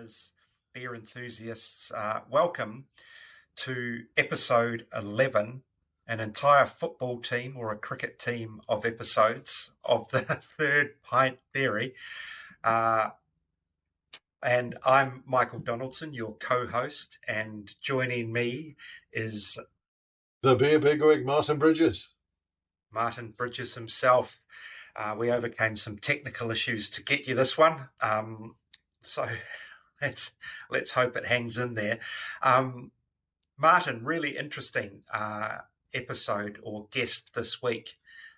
listeners, beer enthusiasts, welcome to episode 11, an entire football team or a cricket team of episodes of the Third Pint Theory. And I'm Michael Donaldson, your co-host, and joining me is the beer bigwig, Martin Bridges. Martin Bridges himself. We overcame some technical issues to get you this one. So let's hope it hangs in there. Martin, really interesting episode or guest this week.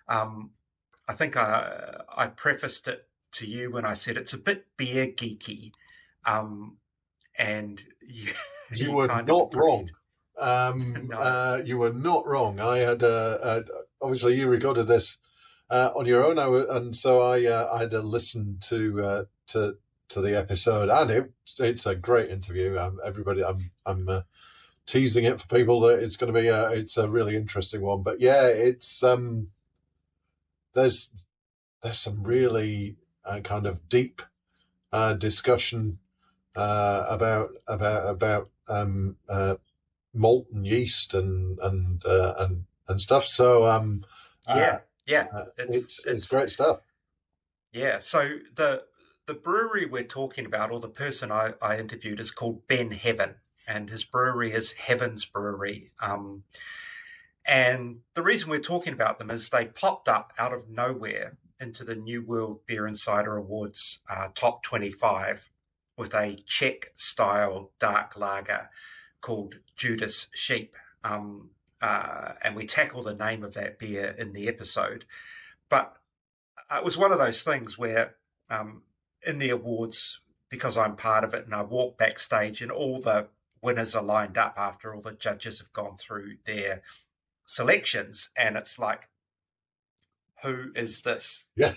I think I prefaced it to you when I said it's a bit beer geeky. And you were not wrong. No. You were not wrong. I had obviously you recorded this on your own, and so I had to listen to the episode, and it's a great interview. Everybody, I'm teasing it for people that it's going to be it's a really interesting one. But yeah, it's there's some really kind of deep discussion about malt and yeast and stuff. So it's great stuff. Yeah. So the brewery we're talking about, or the person I interviewed, is called Ben Heaven, and his brewery is Heaven's Brewery. And the reason we're talking about them is they popped up out of nowhere into the New World Beer Cider Awards top 25 with a Czech-style dark lager called Judas Sheep. And we tackle the name of that beer in the episode. But it was one of those things where in the awards, because I'm part of it and I walk backstage and all the winners are lined up after all the judges have gone through their selections, and it's like, who is this? Yeah.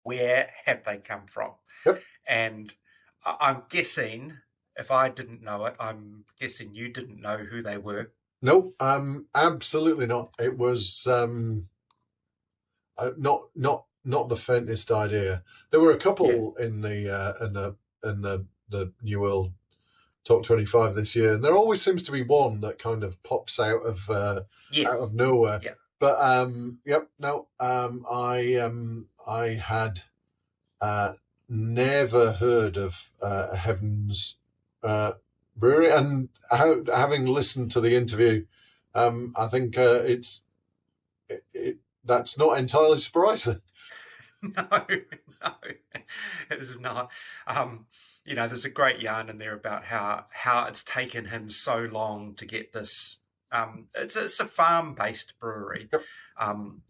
Where have they come from? Yep. And I'm guessing, if I didn't know it, I'm guessing you didn't know who they were. No, absolutely not. It was not the faintest idea. There were a couple in the New World Top 25 this year, and there always seems to be one that kind of pops out of nowhere. Yeah. But I had never heard of Heaven's Brewery, and having listened to the interview, I think that's not entirely surprising. No, it is not. There's a great yarn in there about how it's taken him so long to get this. It's a farm-based brewery, Yep.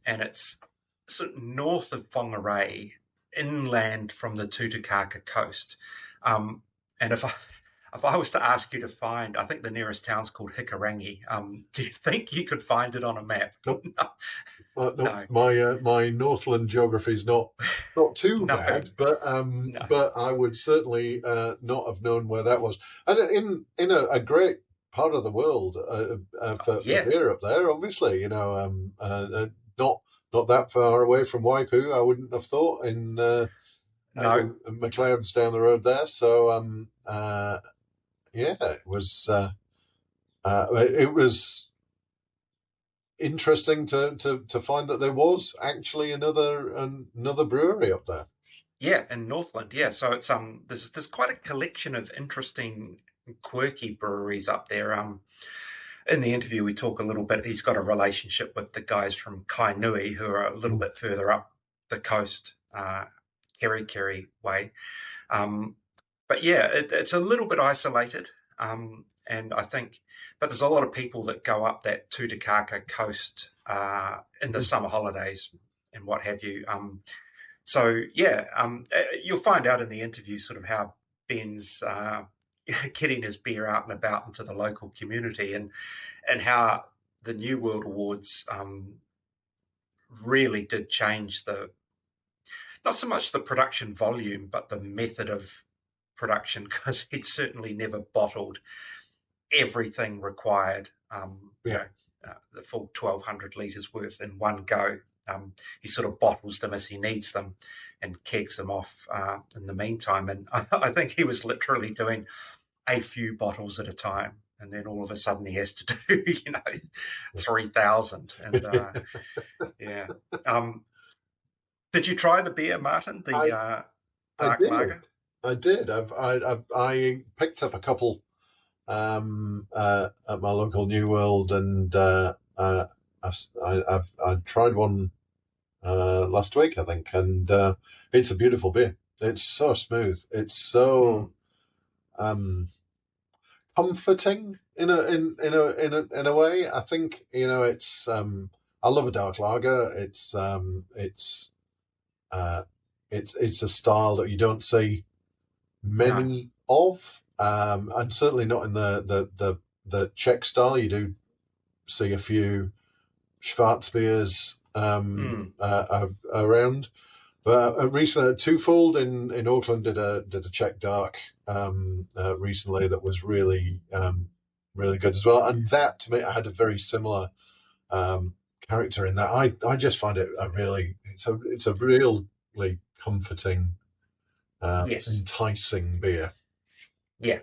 And it's sort of north of Whangarei, inland from the Tutukaka coast. And if I was to ask you to find, I think the nearest town's called Hikarangi. Do you think you could find it on a map? Nope. No. No. My Northland geography is not too bad, but I would certainly not have known where that was. And in a great part of the world for beer up there, obviously, not that far away from Waipu, I wouldn't have thought. In McLeod's down the road there, so it was interesting to find that there was actually another brewery up there. Yeah, in Northland. Yeah, so it's there's quite a collection of interesting, quirky breweries up there. In the interview, we talk a little bit. He's got a relationship with the guys from Kainui, who are a little bit further up the coast, Kerikeri way. But yeah, it's a little bit isolated, and I think, but there's a lot of people that go up that Tutukaka coast in the summer holidays and what have you. You'll find out in the interview sort of how Ben's getting his beer out and about into the local community, and how the New World Awards really did change not so much the production volume, but the method of production, because he'd certainly never bottled everything required, the full 1,200 litres worth in one go. he sort of bottles them as he needs them and kegs them off in the meantime. And I think he was literally doing a few bottles at a time. And then all of a sudden he has to do, 3,000. And yeah. Did you try the beer, Martin? The I I dark did. lager? I did. I picked up a couple at my local New World, and I tried one last week, I think, and it's a beautiful beer. It's so smooth. It's so Mm, um, comforting in a way. I think it's. I love a dark lager. Uh, it's a style that you don't see no. many of, and certainly not in the Czech style. You do see a few Schwarzbiers Mm, around, but recently Twofold in Auckland did a Czech dark recently that was really good as well. And that to me, I had a very similar um, character in that. I just find it a really it's a really comforting, yes. enticing beer. Yeah.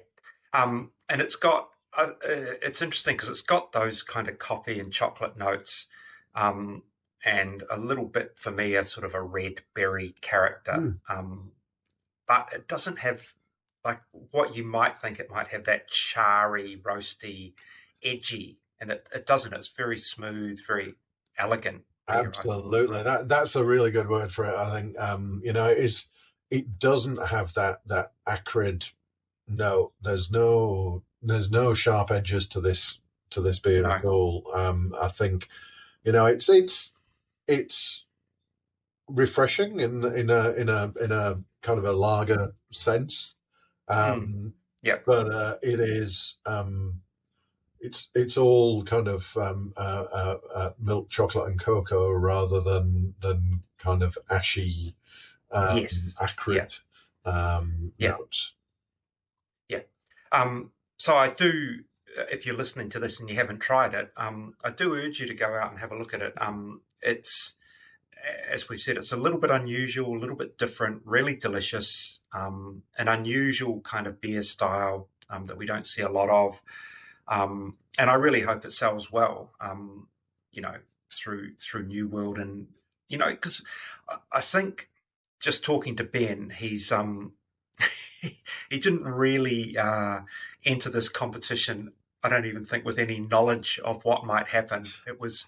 And it's interesting because it's got those kind of coffee and chocolate notes, um, and a little bit for me a sort of a red berry character. Mm, But it doesn't have like what you might think it might have, that charry, roasty, edgy, and it doesn't. It's very smooth, very elegant beer, I thought. absolutely, that's a really good word for it. I think it doesn't have that acrid note. There's no sharp edges to this beer No, at all. I think it's refreshing in a kind of a lager sense, mm, um, yep, but it is. It's all kind of milk chocolate and cocoa rather than kind of ashy, yes, yeah, acrid yeah. notes. Yeah. So I do, if you're listening to this and you haven't tried it, I do urge you to go out and have a look at it. It's, as we said, it's a little bit unusual, a little bit different, really delicious, an unusual kind of beer style that we don't see a lot of. And I really hope it sells well, you know, through New World. And, because I think just talking to Ben, he didn't really enter this competition, I don't even think, with any knowledge of what might happen. It was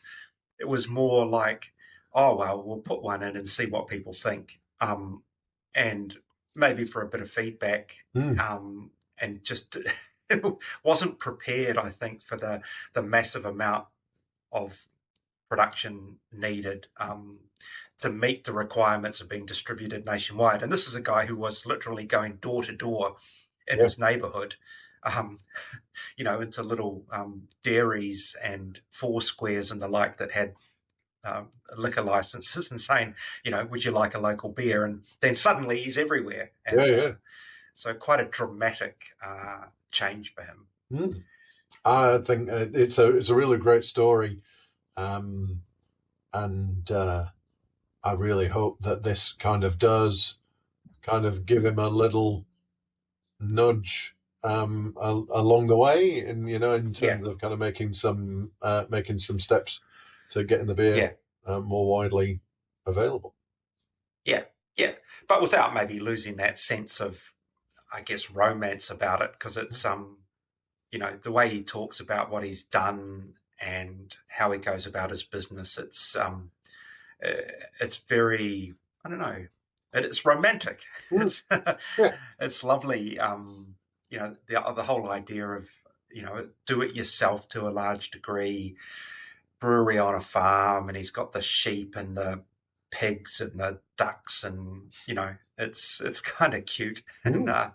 more like, oh well, we'll put one in and see what people think, and maybe for a bit of feedback, Mm, and just wasn't prepared, I think, for the massive amount of production needed, to meet the requirements of being distributed nationwide. And this is a guy who was literally going door to door in yeah, his neighborhood, um, into little dairies and four squares and the like that had liquor licenses, and saying, would you like a local beer? And then suddenly he's everywhere. yeah, And yeah. so quite a dramatic change for him. Mm. I think it's a really great story, um, and I really hope that this kind of does kind of give him a little nudge along the way, and in Yeah, terms of kind of making some steps to getting the beer yeah, more widely available. yeah, yeah. But without maybe losing that sense of, I guess, romance about it, because it's the way he talks about what he's done and how he goes about his business. It's very, I don't know, it's romantic. Mm, It's yeah. it's lovely. The whole idea of, do it yourself to a large degree, brewery on a farm, and he's got the sheep and the pigs and the ducks, and it's kind of cute Mm,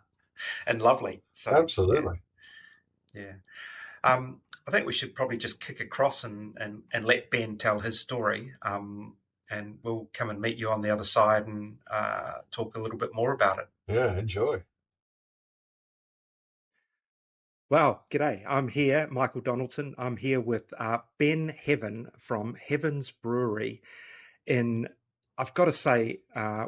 and lovely. So yeah, absolutely. yeah. I think we should probably just kick across and let Ben tell his story. And we'll come and meet you on the other side and talk a little bit more about it. Yeah, enjoy. Well, g'day. I'm here, Michael Donaldson. I'm here with Ben Heaven from Heaven's Brewery. in, I've got to say,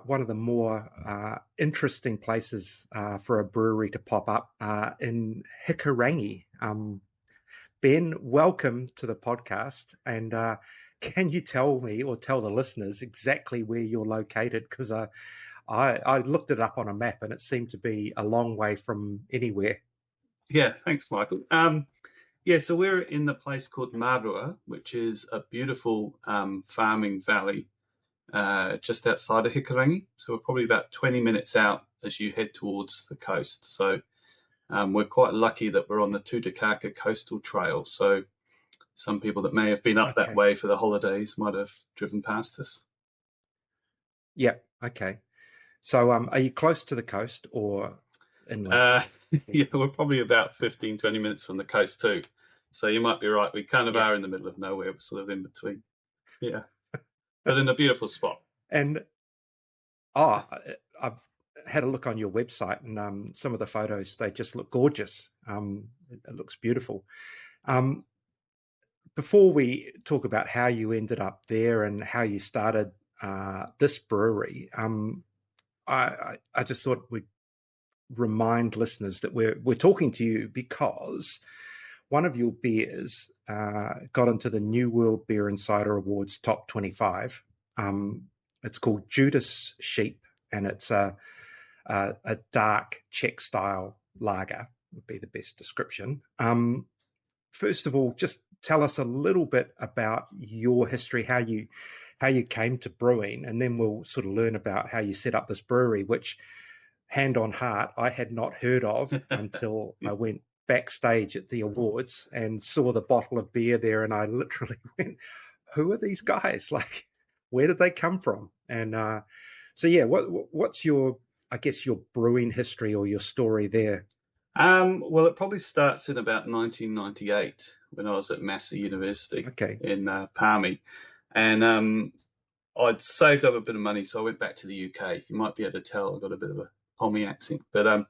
one of the more interesting places for a brewery to pop up in Hikurangi. Ben, welcome to the podcast. And can you tell me or tell the listeners exactly where you're located? Because I looked it up on a map and it seemed to be a long way from anywhere. Yeah, thanks, Michael. So we're in the place called Marua, which is a beautiful farming valley just outside of Hikurangi. So we're probably about 20 minutes out as you head towards the coast. So we're quite lucky that we're on the Tutukaka Coastal Trail. So some people that may have been up that way for the holidays might have driven past us. Yeah, okay. So are you close to the coast or inland? Yeah, we're probably about 15, 20 minutes from the coast too. So you might be right. We kind of are in the middle of nowhere. We're sort of in between. Yeah. But in a beautiful spot. And I've had a look on your website, and some of the photos, they just look gorgeous. It looks beautiful. Before we talk about how you ended up there and how you started this brewery, I just thought we'd remind listeners that we're talking to you because one of your beers got into the New World Beer and Cider Awards top 25. It's called Judas Sheep, and it's a dark Czech style lager, would be the best description. First of all, just tell us a little bit about your history, how you came to brewing, and then we'll sort of learn about how you set up this brewery, which, hand on heart, I had not heard of until I went backstage at the awards and saw the bottle of beer there, and I literally went, who are these guys? Like, where did they come from? And so yeah, what's your, I guess, your brewing history or your story there? Well, it probably starts in about 1998 when I was at Massey University in Palmy, and I'd saved up a bit of money, so I went back to the UK. You might be able to tell I got a bit of a Pommy accent, but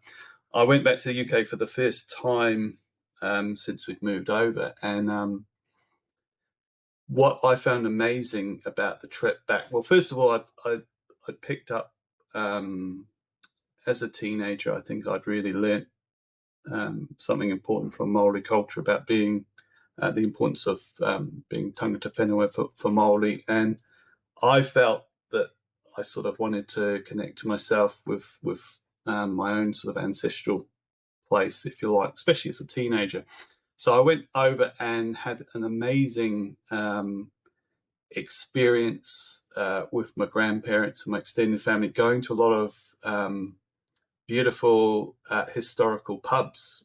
I went back to the UK for the first time since we'd moved over, and what I found amazing about the trip back, well, first of all, I picked up as a teenager. I think I'd really learnt something important from Maori culture about being the importance of being tangata whenua for Maori, and I felt that I sort of wanted to connect to myself with my own sort of ancestral place, if you like, especially as a teenager. So I went over and had an amazing experience with my grandparents and my extended family, going to a lot of beautiful historical pubs,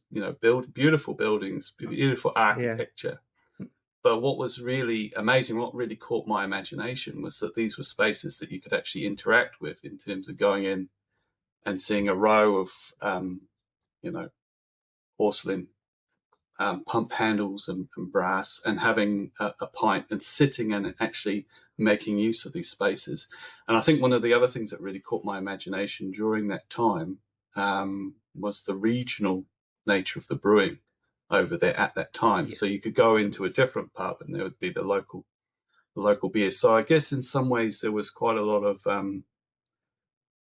beautiful buildings, beautiful architecture. Yeah. But what was really amazing, what really caught my imagination, was that these were spaces that you could actually interact with in terms of going in and seeing a row of, porcelain pump handles and brass, and having a pint and sitting and actually making use of these spaces. And I think one of the other things that really caught my imagination during that time was the regional nature of the brewing over there at that time. Yeah. So you could go into a different pub and there would be the local beer. So I guess in some ways there was quite a lot of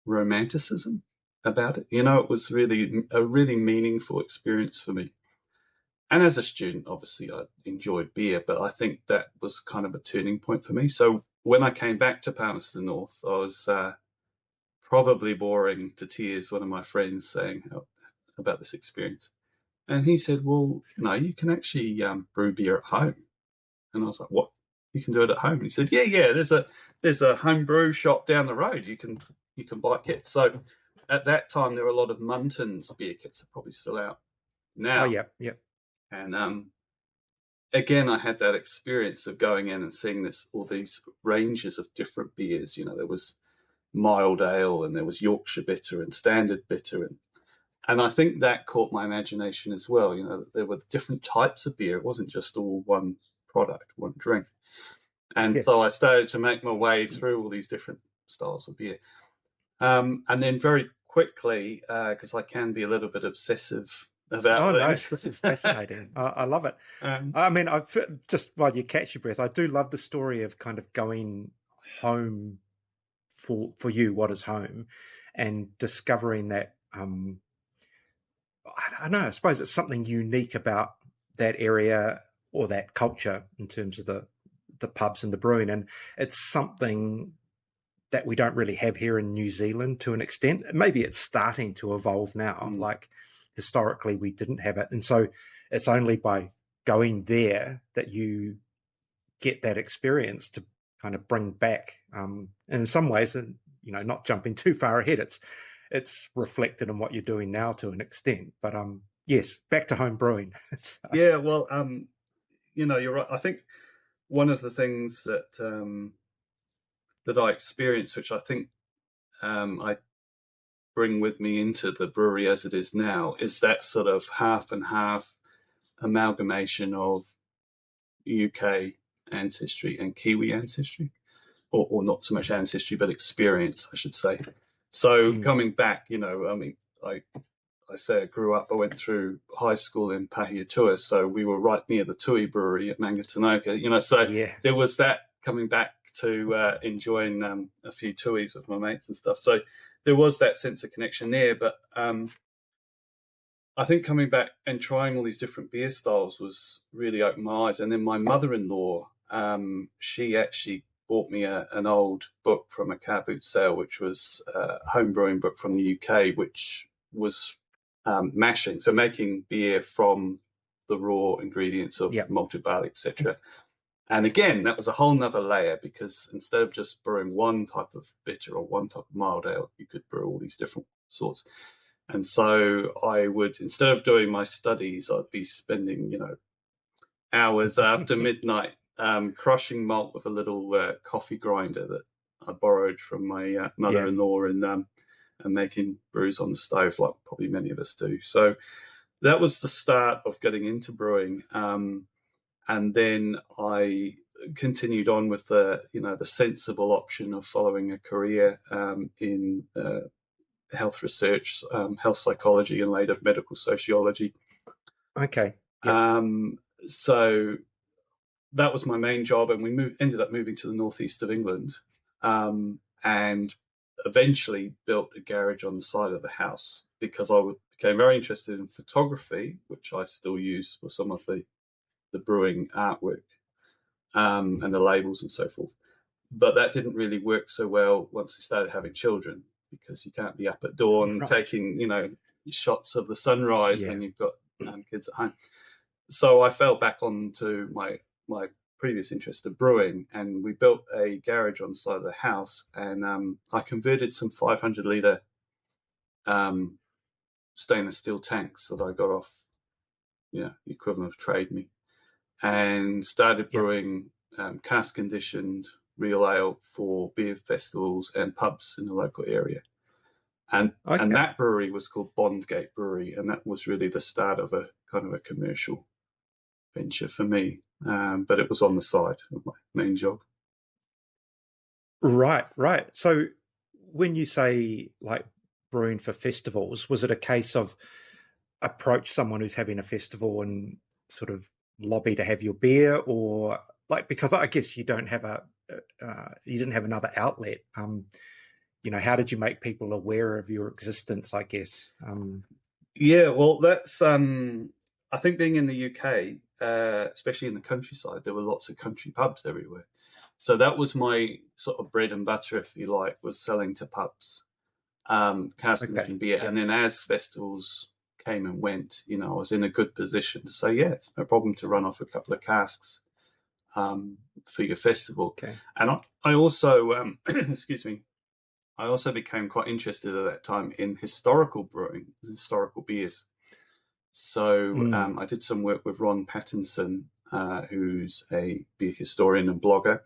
romanticism about it. It was really a really meaningful experience for me. And as a student, obviously, I enjoyed beer, but I think that was kind of a turning point for me. So when I came back to Palmerston North, I was probably boring to tears one of my friends saying about this experience. And he said, well, you can actually brew beer at home. And I was like, what? You can do it at home? And he said, yeah, there's a home brew shop down the road. You can buy kits. So at that time, there were a lot of Munton's beer kits that are probably still out now. Oh, yeah. And again, I had that experience of going in and seeing all these ranges of different beers. There was mild ale and there was Yorkshire bitter and standard bitter, and I think that caught my imagination as well. That there were different types of beer. It wasn't just all one product, one drink. And so I started to make my way through all these different styles of beer, and then very quickly, because I can be a little bit obsessive about things. No, this is fascinating. I love it. I mean, I've just, while you catch your breath, I do love the story of kind of going home for you, what is home, and discovering that. I don't know. I suppose it's something unique about that area or that culture in terms of the pubs and the brewing, and it's something that we don't really have here in New Zealand to an extent. Maybe it's starting to evolve now. Like historically, we didn't have it, and so it's only by going there that you get that experience to kind of bring back. And in some ways, and not jumping too far ahead, it's reflected in what you're doing now to an extent. But yes, back to home brewing. Yeah, well, you're right. I think one of the things that that I experienced, which I think I bring with me into the brewery as it is now, is that sort of half and half amalgamation of UK ancestry and Kiwi ancestry, or not so much ancestry, but experience, I should say. So coming back, I mean, I say I grew up, I went through high school in Pahiatua, so we were right near the Tui Brewery at Mangatanoka, so there was that coming back to enjoying a few Tuis with my mates and stuff. So there was that sense of connection there, but I think coming back and trying all these different beer styles was really opened my eyes. And then my mother-in-law, she actually bought me an old book from a car boot sale, which was a home brewing book from the UK, which was mashing, so making beer from the raw ingredients of malted barley, etc. And again, that was a whole nother layer, because instead of just brewing one type of bitter or one type of mild ale, you could brew all these different sorts. And so I would, instead of doing my studies, I'd be spending, hours after midnight crushing malt with a little coffee grinder that I borrowed from my mother-in-law, and making brews on the stove, like probably many of us do. So that was the start of getting into brewing. And then I continued on with the sensible option of following a career in health research, health psychology, and later medical sociology. Okay. Yep. So that was my main job, and we ended up moving to the northeast of England, and eventually built a garage on the side of the house, because I became very interested in photography, which I still use for some of the brewing artwork and the labels and so forth. But that didn't really work so well once we started having children, because you can't be up at dawn taking, shots of the sunrise when you've got kids at home. So I fell back onto my previous interest of brewing, and we built a garage on the side of the house, and I converted some 500-litre stainless steel tanks that I got off, the equivalent of Trade Me, and started brewing cask conditioned real ale for beer festivals and pubs in the local area. And that brewery was called Bondgate Brewery, and that was really the start of a kind of a commercial venture for me. But it was on the side of my main job. Right. So when you say like brewing for festivals, was it a case of approach someone who's having a festival and sort of lobby to have your beer, or like, because I guess you don't have you didn't have another outlet. How did you make people aware of your existence, I guess? Well, that's I think being in the UK, especially in the countryside, there were lots of country pubs everywhere. So that was my sort of bread and butter, if you like, was selling to pubs, cask conditioned beer. And then as festivals came and went, I was in a good position to say, it's no problem to run off a couple of casks for your festival. Okay. And I also, excuse me, I also became quite interested at that time in historical brewing, historical beers. So I did some work with Ron Pattinson, who's a beer historian and blogger,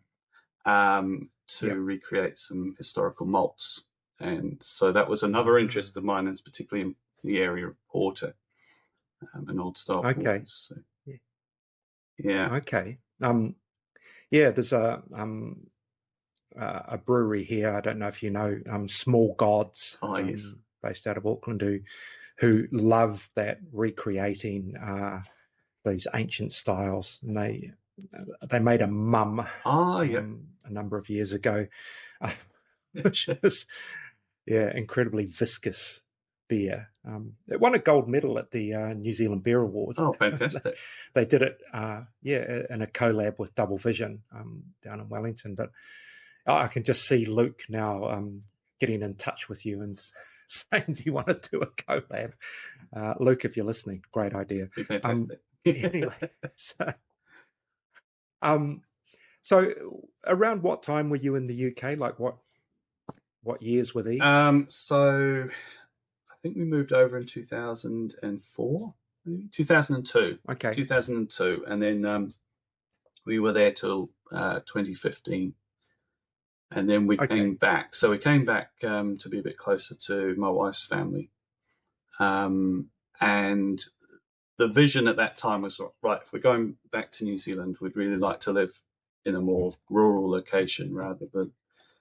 to recreate some historical malts. And so that was another interest of mine, and particularly in the area of porter and old style porters. So, Okay. There's a brewery here. I don't know if you know, Small Gods, yes, based out of Auckland, who love that recreating these ancient styles, and they made a mum Yeah. a number of years ago, which is incredibly viscous beer. It won a gold medal at the New Zealand Beer Awards. Oh, fantastic. They did it, in a collab with Double Vision down in Wellington. But I can just see Luke now getting in touch with you and saying, do you want to do a collab? Luke, if you're listening, great idea. Be fantastic. Anyway, so around what time were you in the UK? Like what years were these? So I think we moved over in 2004, maybe 2002. Okay. 2002, and then we were there till 2015, and then we came back. So we came back to be a bit closer to my wife's family, and the vision at that time was, right, if we're going back to New Zealand, we'd really like to live in a more rural location rather than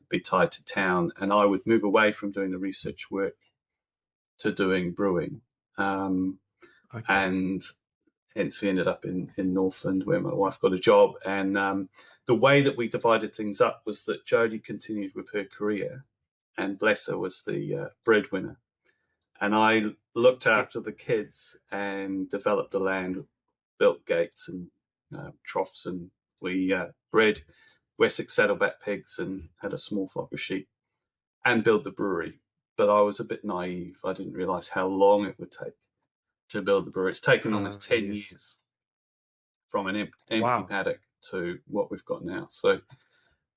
be tied to town. And I would move away from doing the research work to doing brewing. And hence we ended up in Northland, where my wife got a job. And the way that we divided things up was that Jodie continued with her career, and bless her, was the breadwinner. And I looked after the kids and developed the land, built gates and troughs, and we bred Wessex saddleback pigs and had a small flock of sheep and built the brewery. But I was a bit naive. I didn't realise how long it would take to build the brewery. It's taken almost 10 years from an empty paddock to what we've got now. So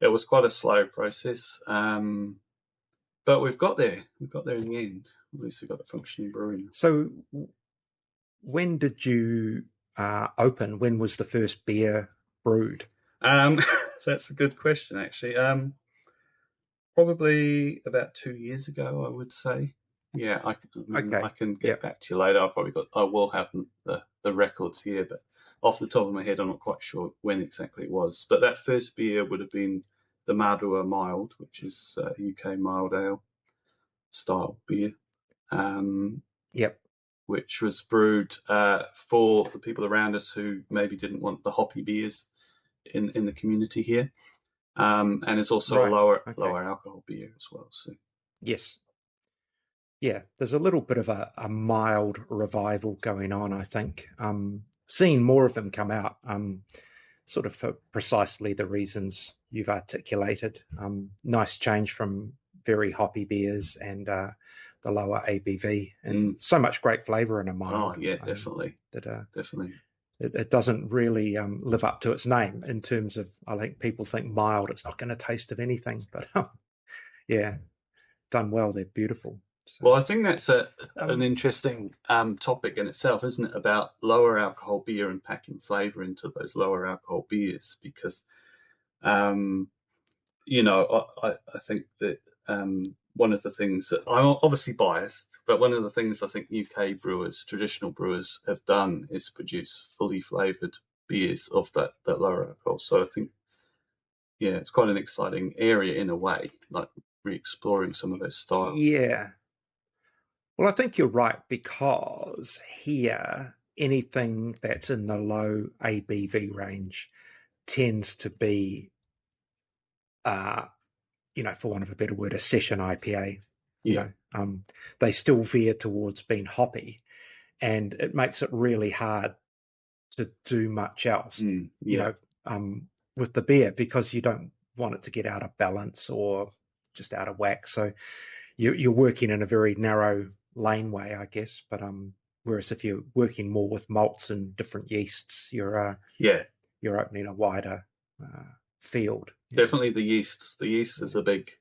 it was quite a slow process. But we've got there. We've got there in the end. At least we've got a functioning brewery now. So when did you open? When was the first beer brewed? So that's a good question, actually. Probably about 2 years ago, I would say. Yeah, I can get back to you later. I will have the records here, but off the top of my head, I'm not quite sure when exactly it was. But that first beer would have been the Marua Mild, which is UK mild ale style beer. Which was brewed for the people around us who maybe didn't want the hoppy beers in the community here. And it's also a lower alcohol beer as well. So yes. Yeah, there's a little bit of a mild revival going on, I think. Seeing more of them come out, sort of for precisely the reasons you've articulated. Nice change from very hoppy beers and the lower ABV, and so much great flavour in a mild. Oh, yeah, definitely. Definitely. It doesn't really live up to its name in terms of, I think people think mild, it's not going to taste of anything. But yeah, done well, they're beautiful. So, well, I think that's an interesting topic in itself, isn't it, about lower alcohol beer and packing flavour into those lower alcohol beers? Because, you know, I think that one of the things that, I'm obviously biased, but one of the things I think UK brewers, traditional brewers, have done is produce fully flavoured beers of that lower alcohol. So I think, yeah, it's quite an exciting area in a way, like re-exploring some of those styles. Yeah. Well, I think you're right, because here, anything that's in the low ABV range tends to be, for want of a better word, a session IPA. Yeah. They still veer towards being hoppy, and it makes it really hard to do much else, with the beer, because you don't want it to get out of balance or just out of whack. So you're working in a very narrow laneway, I guess. But whereas if you're working more with malts and different yeasts, you're opening a wider field. Definitely the yeasts. The yeast is a big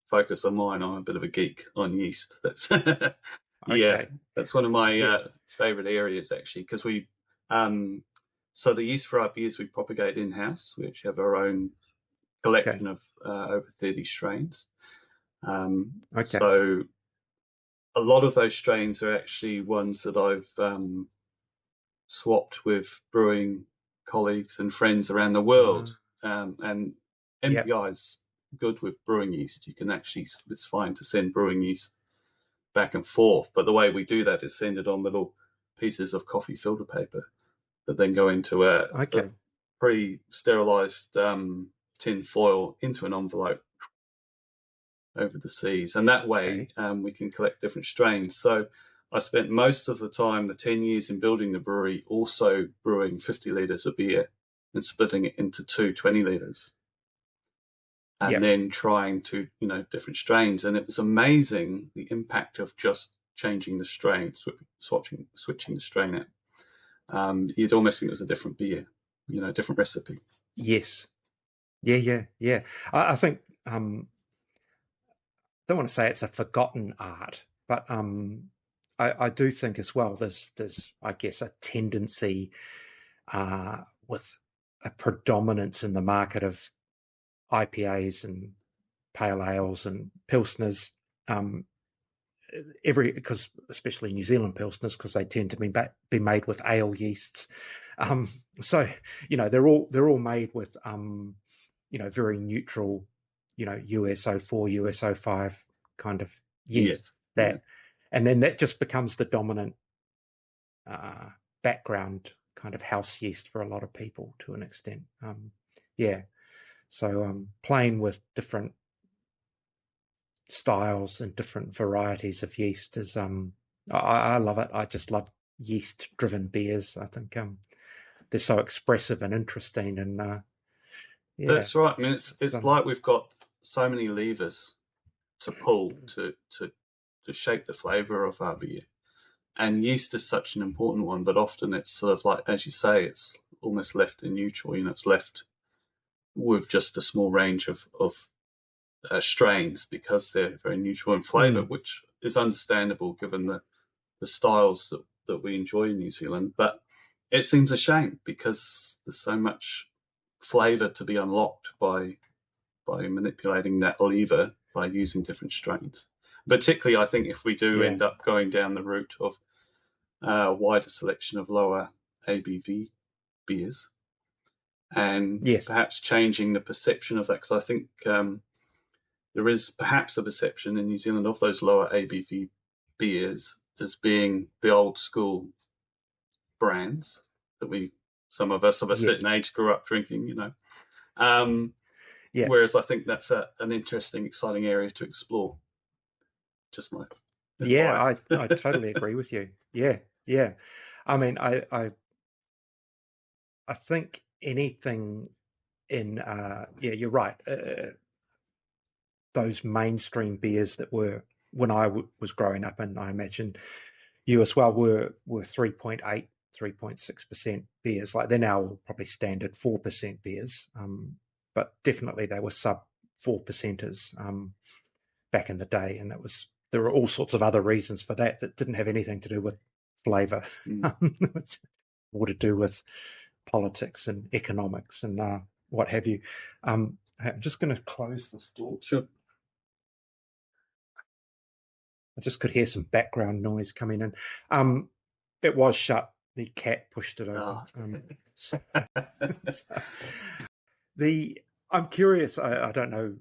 focus of mine. I'm a bit of a geek on yeast. That's that's one of my favorite areas, actually, because we so the yeast for our beers we propagate in-house. We actually have our own collection of over 30 strains. So a lot of those strains are actually ones that I've swapped with brewing colleagues and friends around the world. And MPI is good with brewing yeast. You can actually, it's fine to send brewing yeast back and forth. But the way we do that is send it on little pieces of coffee filter paper that then go into pre-sterilized tin foil into an envelope over the seas, and that way we can collect different strains. So I spent most of the time, the 10 years in building the brewery, also brewing 50 litres of beer and splitting it into two 20 litres. And then trying to, different strains. And it was amazing the impact of just changing the strain, switching the strain out. You'd almost think it was a different beer, different recipe. Yes. Yeah. I think, don't want to say it's a forgotten art, but I do think as well there's I guess a tendency with a predominance in the market of IPAs and pale ales and pilsners, because especially New Zealand pilsners, because they tend to be made with ale yeasts. So they're all made with very neutral, USO4, USO5 kind of yeast. And then that just becomes the dominant background kind of house yeast for a lot of people to an extent. So playing with different styles and different varieties of yeast is I love it. I just love yeast driven beers. I think they're so expressive and interesting, and that's right. I mean, it's like we've got so many levers to pull to shape the flavor of our beer, and yeast is such an important one. But often it's sort of like, as you say, it's almost left in neutral. It's left with just a small range of strains because they're very neutral in flavour, which is understandable given the styles that we enjoy in New Zealand. But it seems a shame because there's so much flavour to be unlocked by manipulating that lever by using different strains. Particularly, I think if we do end up going down the route of a wider selection of lower ABV beers and perhaps changing the perception of that, because I think there is perhaps a perception in New Zealand of those lower ABV beers as being the old school brands that some of us of a certain age grew up drinking, Whereas I think that's an interesting, exciting area to explore. Just my I totally agree with you. Yeah. I mean, I think anything in you're right. Those mainstream beers that were when I was growing up, and I imagine you as well, were 3.8, 3.6% beers. Like they're now probably standard 4% beers, but definitely they were sub 4%ers back in the day, and there were all sorts of other reasons for that didn't have anything to do with flavour. It's more to do with politics and economics and what have you. I'm just going to close this door. Sure. I just could hear some background noise coming in. It was shut. The cat pushed it open. I'm curious. I don't know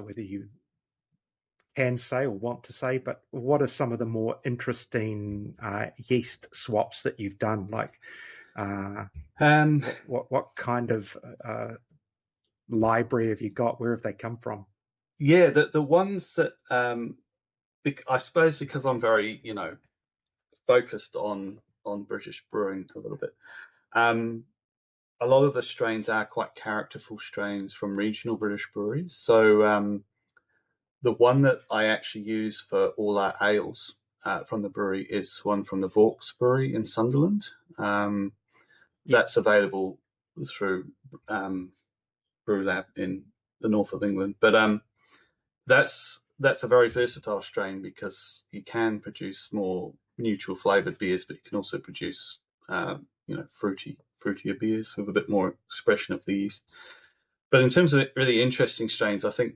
whether you can say or want to say, but what are some of the more interesting yeast swaps that you've done? Like, what kind of library have you got? Where have they come from? Yeah, the ones that I suppose because I'm very focused on British brewing a little bit. A lot of the strains are quite characterful strains from regional British breweries. So the one that I actually use for all our ales from the brewery is one from the Vaux Brewery in Sunderland. That's available through Brew Lab in the north of England. But that's a very versatile strain because you can produce more neutral flavoured beers, but you can also produce fruitier beers with a bit more expression of the yeast. But in terms of really interesting strains, I think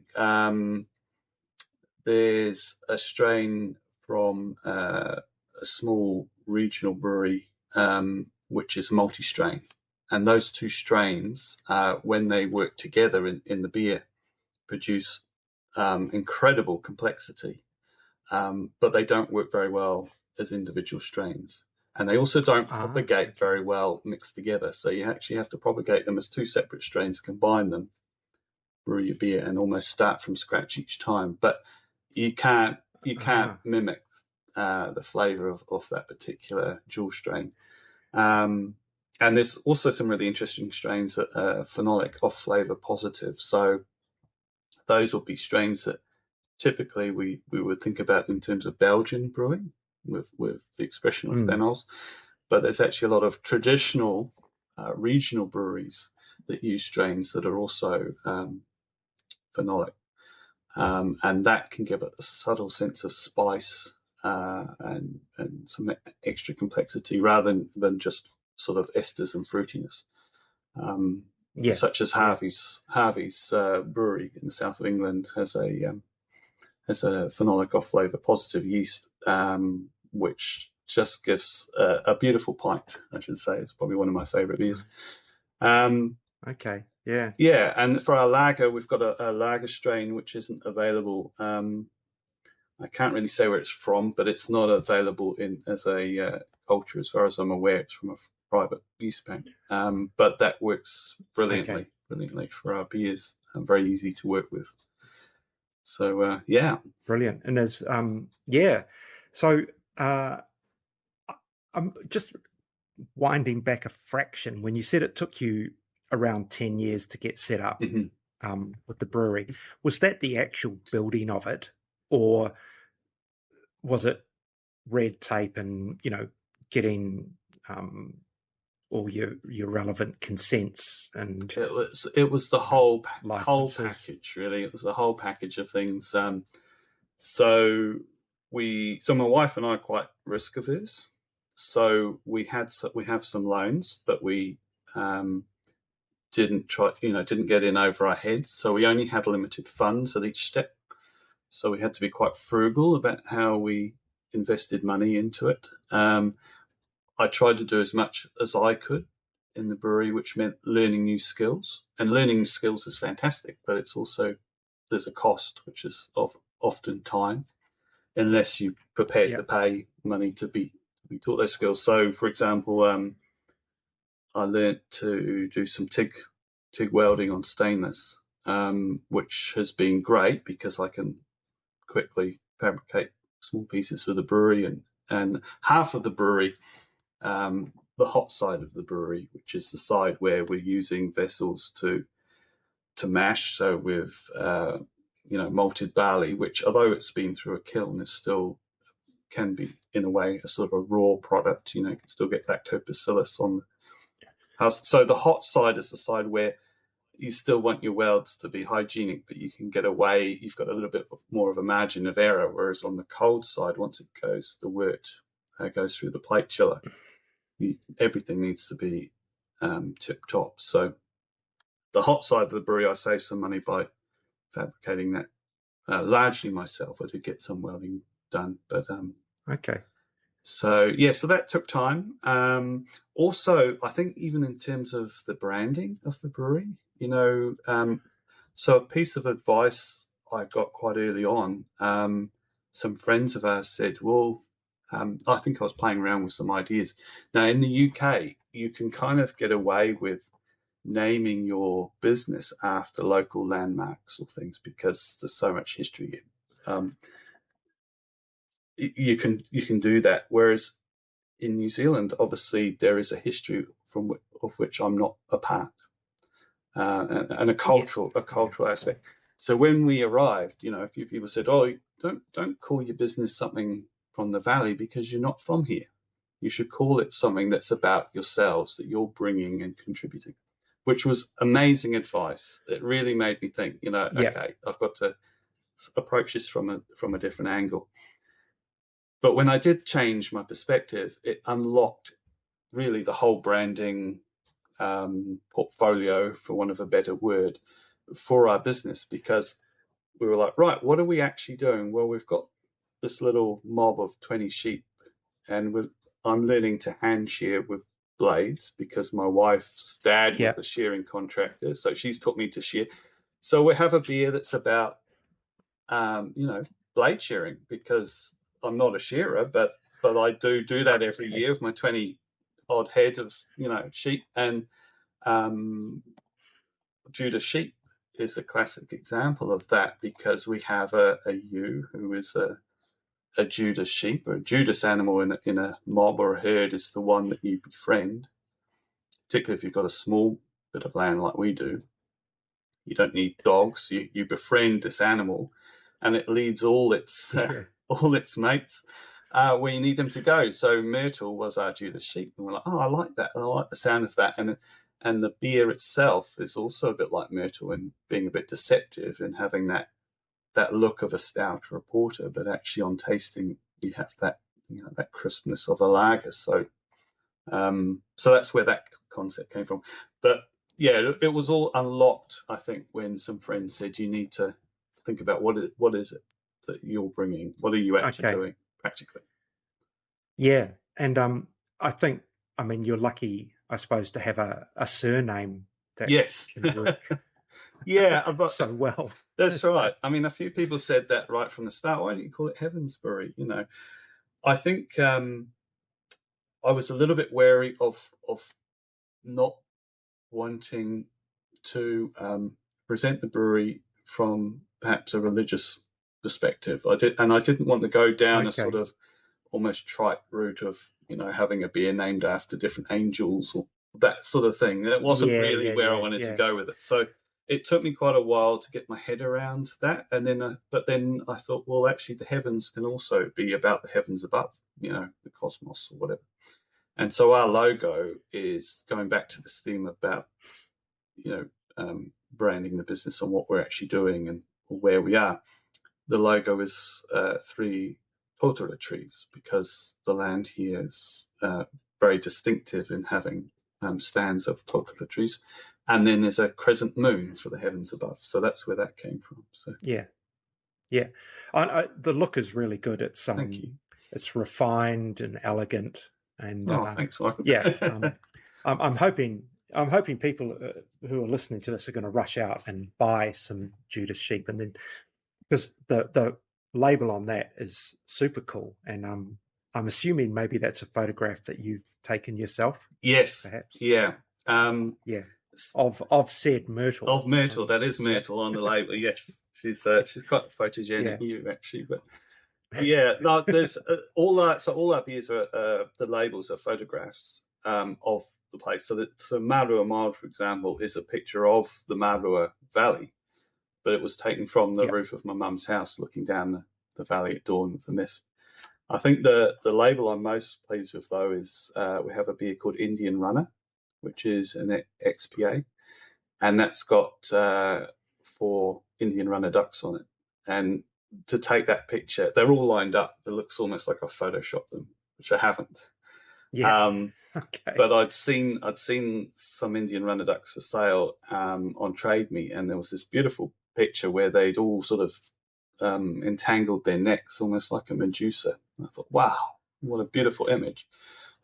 there's a strain from a small regional brewery which is multi-strain. And those two strains, when they work together in the beer, produce incredible complexity, but they don't work very well as individual strains. and they also don't propagate okay. very well mixed together. So you actually have to propagate them as two separate strains, combine them, brew your beer, and almost start from scratch each time. But you can't mimic the flavour of that particular dual strain. And there's also some really interesting strains that are phenolic off flavour positive. So those will be strains that typically we would think about in terms of Belgian brewing with the expression of phenols. But there's actually a lot of traditional regional breweries that use strains that are also phenolic. And that can give it a subtle sense of spice and some extra complexity rather than just sort of esters and fruitiness. Such as Harvey's brewery in the south of England has a phenolic off flavour positive yeast, which just gives a beautiful pint, I should say. It's probably one of my favourite beers. Okay, yeah. Yeah, and for our lager, we've got a lager strain which isn't available. I can't really say where it's from, but it's not available as a culture, as far as I'm aware. It's from a private yeast bank. But that works brilliantly for our beers, and very easy to work with. So, yeah. Brilliant. And there's, So I'm just winding back a fraction. When you said it took you around 10 years to get set up with the brewery, was that the actual building of it, or was it red tape and, getting all your relevant consents and it was the whole licenses? package, really. It was the whole package of things. So my wife and I are quite risk averse. So we have some loans, but we didn't get in over our heads. So we only had limited funds at each step. So we had to be quite frugal about how we invested money into it. I tried to do as much as I could in the brewery, which meant learning new skills. And learning new skills is fantastic, but it's also, there's a cost, which is often time, unless you're prepared to pay money to be taught those skills. So, for example, I learned to do some TIG welding on stainless, which has been great because I can quickly fabricate small pieces for the brewery, and half of the brewery, the hot side of the brewery, which is the side where we're using vessels to mash. So with malted barley, which although it's been through a kiln, is still can be in a way a sort of a raw product. You can still get lactobacillus on the house. So the hot side is the side where you still want your welds to be hygienic, but you can get away. You've got a little bit more of a margin of error. Whereas on the cold side, once it goes, the wort goes through the plate chiller, everything needs to be tip top. So the hot side of the brewery, I saved some money by fabricating that largely myself. I did get some welding done, but okay. So that took time. Also, I think even in terms of the branding of the brewery, so a piece of advice I got quite early on, some friends of ours said, well, I think I was playing around with some ideas. Now, in the UK, you can kind of get away with naming your business after local landmarks or things because there's so much history. You can do that. Whereas in New Zealand, obviously, there is a history of which I'm not a part, and a cultural aspect. So when we arrived, a few people said, "Oh, don't call your business something from the valley because you're not from here. You should call it something that's about yourselves, that you're bringing and contributing," which was amazing advice. It really made me think, okay, I've got to approach this from a different angle. But when I did change my perspective, it unlocked really the whole branding portfolio, for want of a better word, for our business, because we were like, right, what are we actually doing? Well, we've got this little mob of 20 sheep, and I'm learning to hand shear with blades because my wife's dad was a shearing contractor, so she's taught me to shear. So we have a beer that's about, blade shearing, because I'm not a shearer, but but I do that every year with my 20 odd head of sheep. And Judas Sheep is a classic example of that, because we have a ewe who is a Judas sheep, or a Judas animal in a mob or a herd is the one that you befriend, particularly if you've got a small bit of land like we do. You don't need dogs. You befriend this animal, and it leads all its all its mates where you need them to go. So Myrtle was our Judas sheep, and we're like, oh, I like that, and I like the sound of that, and the beer itself is also a bit like Myrtle in being a bit deceptive and having that look of a stout or a porter, but actually on tasting you have that that crispness of a lager. So so that's where that concept came from. But yeah, it was all unlocked, I think, when some friends said you need to think about what is it that you're bringing, what are you actually doing practically. Yeah, and I mean you're lucky, I suppose, to have a surname that can work so well. That's right. I mean, a few people said that right from the start. Why don't you call it Heavensbury? I think I was a little bit wary of not wanting to present the brewery from perhaps a religious perspective. I didn't want to go down a sort of almost trite route of having a beer named after different angels or that sort of thing. It wasn't really where I wanted to go with it. So it took me quite a while to get my head around that, and then but then I thought, well, actually, the heavens can also be about the heavens above, the cosmos or whatever. And so our logo is going back to this theme about branding the business on what we're actually doing and where we are. The logo is 3 totara trees, because the land here is very distinctive in having stands of totara trees. And then there's a crescent moon for the heavens above. So that's where that came from. So yeah. The look is really good. It's Thank you. It's refined and elegant. And thanks, Michael. I'm hoping people who are listening to this are going to rush out and buy some Judas Sheep, and then because the label on that is super cool, and I'm assuming maybe that's a photograph that you've taken yourself. Yes, perhaps. Yeah, of said Myrtle. Of Myrtle, that is Myrtle on the label. Yes, she's quite photogenic. You actually, but. Yeah, no, there's all our beers are the labels are photographs of the place. So Marua Mild, for example, is a picture of the Marua Valley, but it was taken from the roof of my mum's house, looking down the valley at dawn with the mist. I think the label I'm most pleased with, though, is we have a beer called Indian Runner, which is an XPA, and that's got 4 Indian Runner ducks on it, and to take that picture, they're all lined up. It looks almost like I photoshopped them, which I haven't. But I'd seen some Indian runner ducks for sale on Trade Me, and there was this beautiful picture where they'd all sort of entangled their necks, almost like a Medusa. And I thought, wow, what a beautiful image.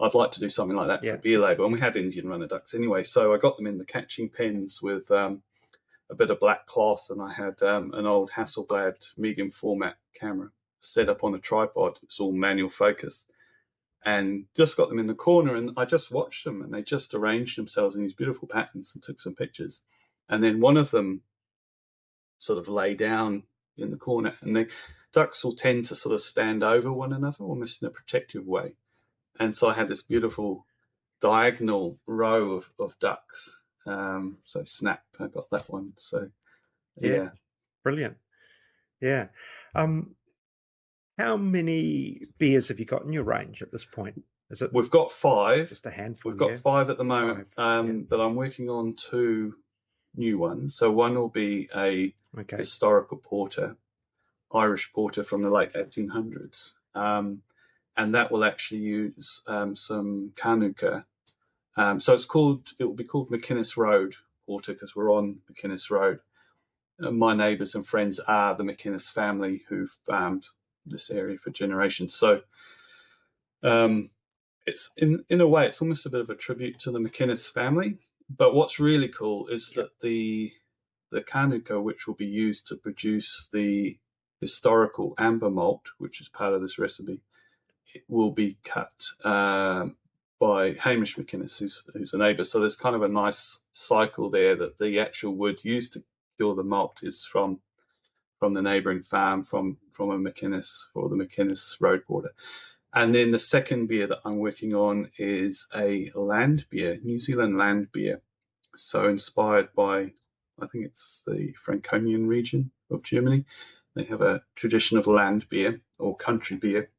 I'd like to do something like that for a beer label. And we had Indian runner ducks anyway, so I got them in the catching pens with a bit of black cloth, and I had an old Hasselblad medium format camera set up on a tripod. It's all manual focus, and just got them in the corner, and I just watched them, and they just arranged themselves in these beautiful patterns and took some pictures. And then one of them sort of lay down in the corner, and the ducks will tend to sort of stand over one another almost in a protective way. And so I had this beautiful diagonal row of ducks. So snap, I got that one. So yeah. Brilliant. Yeah. How many beers have you got in your range at this point? Is it? We've got 5. Just a handful. We've got 5 at the moment, but I'm working on 2 new ones. So one will be a historical porter, Irish porter from the late 1800s, and that will actually use some Carnuka. So it will be called McInnes Road Porter, because we're on McInnes Road. My neighbours and friends are the McInnes family who've farmed this area for generations. So it's in a way, it's almost a bit of a tribute to the McInnes family. But what's really cool is that the Carnuka, which will be used to produce the historical amber malt, which is part of this recipe, it will be cut by Hamish McInnes, who's a neighbour. So there's kind of a nice cycle there, that the actual wood used to cure the malt is from the neighbouring farm, from a McInnes, or the McInnes road border. And then the second beer that I'm working on is a land beer, New Zealand land beer. So inspired by, I think it's the Franconian region of Germany. They have a tradition of land beer or country beer.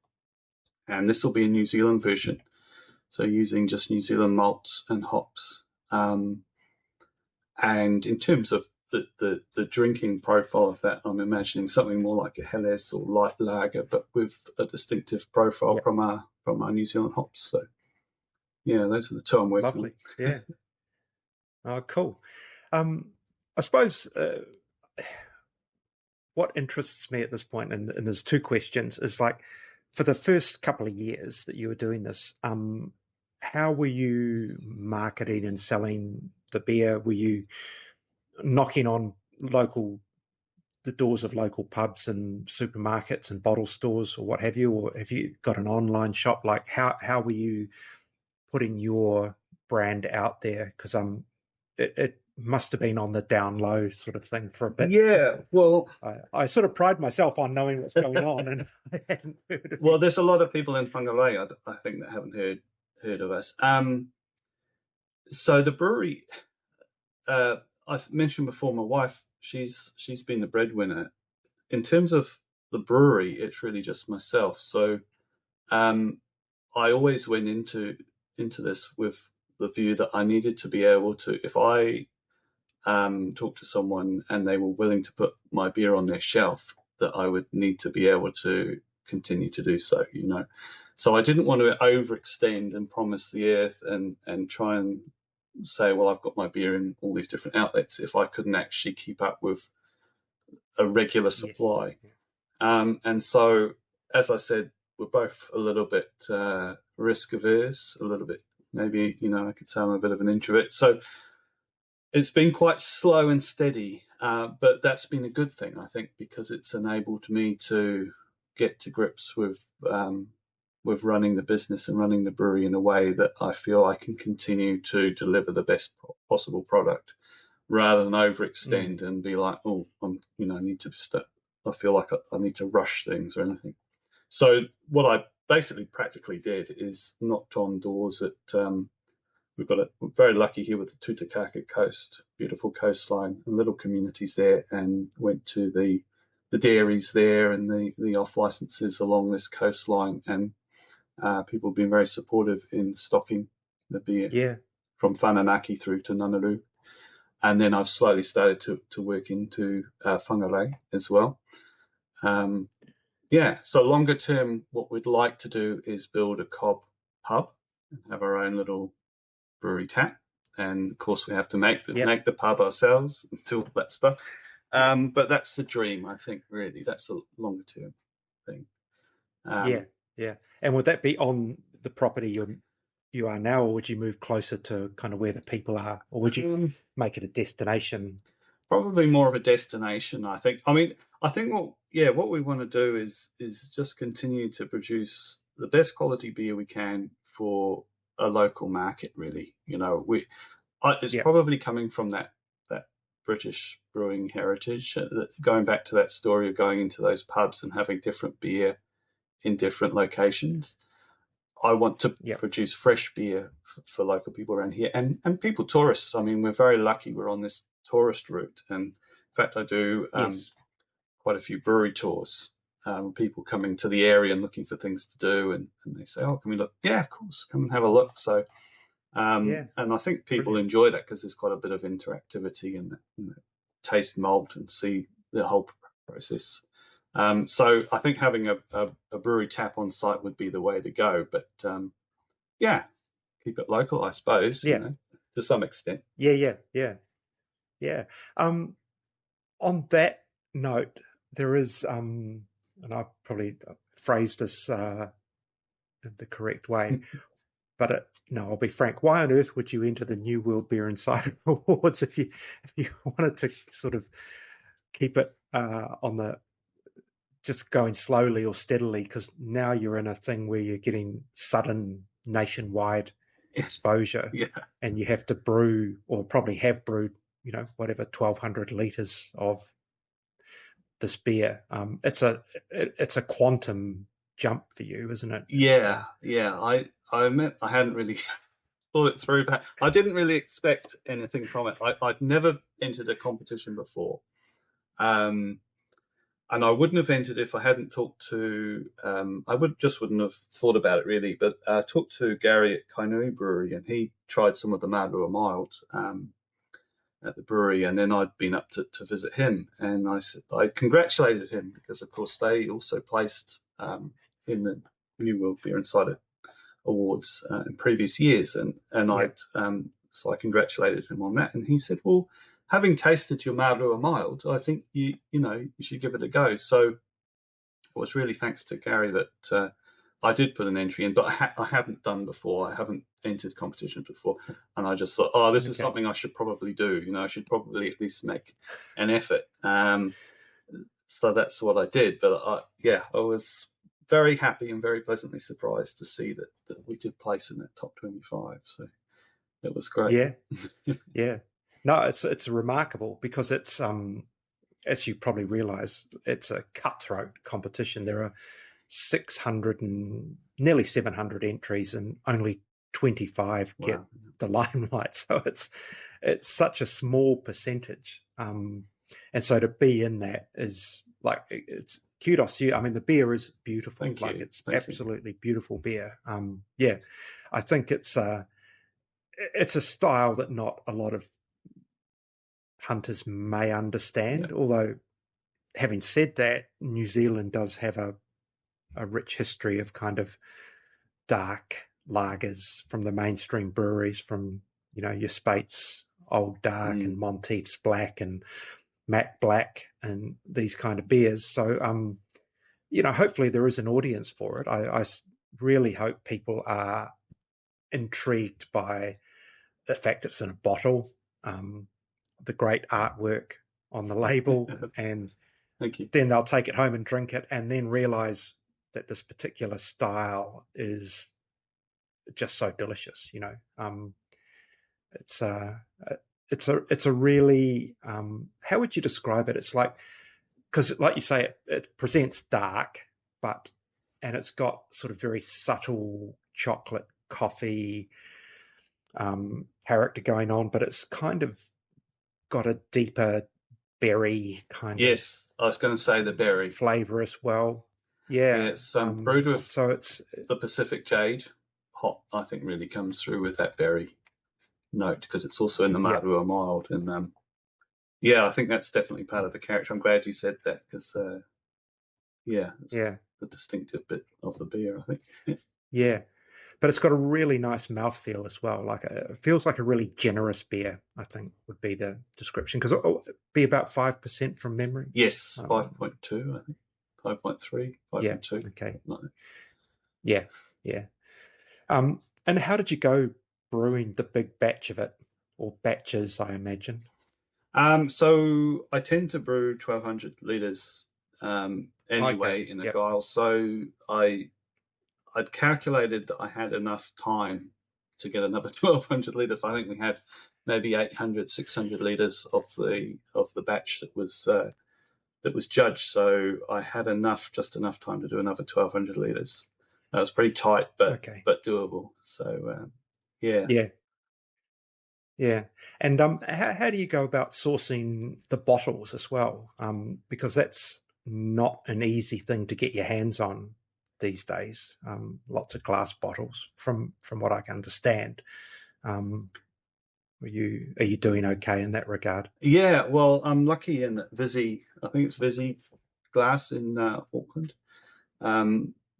And this will be a New Zealand version. So using just New Zealand malts and hops. And in terms of the drinking profile of that, I'm imagining something more like a Helles or light lager, but with a distinctive profile from our New Zealand hops. So yeah, those are the two I'm working on. Lovely. Yeah. Oh, cool. I suppose what interests me at this point, and there's two questions, is like, for the first couple of years that you were doing this, how were you marketing and selling the beer? Were you knocking on the doors of local pubs and supermarkets and bottle stores or what have you, or have you got an online shop? Like, how were you putting your brand out there? Because it must have been on the down low sort of thing for a bit. Yeah, well, I sort of pride myself on knowing what's going on, and I hadn't heard of well, there's a lot of people in Whangarei, I think, that haven't heard of us. So the brewery, I mentioned before, my wife, she's been the breadwinner. In terms of the brewery, it's really just myself. So I always went into this with the view that I needed to be able to, if I talk to someone and they were willing to put my beer on their shelf, that I would need to be able to continue to do so, you know. So I didn't want to overextend and promise the earth and try and say, well, I've got my beer in all these different outlets, if I couldn't actually keep up with a regular supply. Yes. And so, as I said, we're both a little bit risk averse, a little bit, maybe, you know, I could say I'm a bit of an introvert. So it's been quite slow and steady, but that's been a good thing, I think, because it's enabled me to get to grips with running the business and running the brewery in a way that I feel I can continue to deliver the best possible product, rather than overextend and be like, oh, I need to I feel like I need to rush things or anything. So what I basically practically did is knocked on doors at, we're very lucky here with the Tutakaka coast, beautiful coastline and little communities there, and went to the dairies there and the off licenses along this coastline, and people have been very supportive in stocking the beer from Whananaki through to Nanaru. And then I've slowly started to work into Whangarei as well. So longer term, what we'd like to do is build a cob pub and have our own little brewery tap. And of course, we have to make the pub ourselves and do all that stuff. But that's the dream, I think, really. That's a longer term thing. Yeah. And would that be on the property you are now, or would you move closer to kind of where the people are, or would you make it a destination? Probably more of a destination, I think. I mean, I think what we want to do is just continue to produce the best quality beer we can for a local market, really. You know, it's probably coming from that British brewing heritage, going back to that story of going into those pubs and having different beer in different locations. I want to produce fresh beer for local people around here and people, tourists. I mean, we're very lucky. We're on this tourist route. And in fact, I do quite a few brewery tours, people coming to the area and looking for things to do. And they say, oh, can we look? Yeah, of course, come and have a look. So, and I think people enjoy that because there's quite a bit of interactivity and taste malt and see the whole process. So I think having a brewery tap on site would be the way to go. But keep it local, I suppose. You know, to some extent. Yeah. On that note, there is, and I probably phrased this in the correct way, but I'll be frank. Why on earth would you enter the New World Beer and Cider Awards if you wanted to sort of keep it on the just going slowly or steadily, because now you're in a thing where you're getting sudden nationwide exposure, Yeah. and you have to brew, or probably have brewed, whatever, 1,200 litres of this beer. It's a quantum jump for you, isn't it? Yeah. I admit I hadn't really thought it through, but I didn't really expect anything from it. I'd never entered a competition before. And I wouldn't have entered if I hadn't talked to, wouldn't have thought about it really, but I talked to Gary at Kainui Brewery, and he tried some of the Marua Mild at the brewery, and then I'd been up to visit him, and I congratulated him, because of course they also placed in the New World Beer and Cider Awards in previous years, and so I congratulated him on that, and he said, well, having tasted your Marua Mild, I think you should give it a go. So it was really thanks to Gary that I did put an entry in, but I hadn't done before. I haven't entered competitions before, and I just thought, this is something I should probably do. I should probably at least make an effort. So that's what I did. But I was very happy and very pleasantly surprised to see that we did place in that top 25. So it was great. Yeah, yeah. No, it's remarkable, because it's as you probably realise, it's a cutthroat competition. There are 600 and nearly 700 entries, and only 25 get the limelight. So it's such a small percentage, and so to be in that is like, it's kudos to you. I mean, the beer is beautiful. Thank you. It's absolutely beautiful beer. I think it's a style that not a lot of punters may understand. Although, having said that, New Zealand does have a rich history of kind of dark lagers from the mainstream breweries, from your Spates Old Dark and Monteith's Black and Mac Black and these kind of beers. So hopefully there is an audience for it. I really hope people are intrigued by the fact it's in a bottle, the great artwork on the label, and thank you. Then they'll take it home and drink it, and then realize that this particular style is just so delicious. It's a really, how would you describe it? It's like, because like you say, it presents dark, and it's got sort of very subtle chocolate, coffee character going on, but it's kind of got a deeper berry kind of. Yes, I was going to say the berry flavor as well. Yeah, it's brewed with so it's the Pacific Jade hop. I think really comes through with that berry note, because it's also in the Marua Mild, and I think that's definitely part of the character. I'm glad you said that, because it's the distinctive bit of the beer, I think. Yeah, but it's got a really nice mouthfeel as well. Like it feels like a really generous beer, I think would be the description, because it'll be about 5% from memory. Yes, 5.2, I think. 5.3, 5.2. Yeah, okay. Yeah. And how did you go brewing the big batch of it, or batches, I imagine? So I tend to brew 1,200 litres anyway in a guile. So I'd calculated that I had enough time to get another 1,200 litres. I think we had maybe 800, 600 litres of the batch that was judged. So I had just enough time to do another 1,200 litres. That was pretty tight, but doable. So Yeah. And how do you go about sourcing the bottles as well? Because that's not an easy thing to get your hands on these days. Lots of glass bottles, from what I can understand. Are you doing okay in that regard? Yeah, well, I'm lucky in Visi. I think it's Visi Glass in Auckland.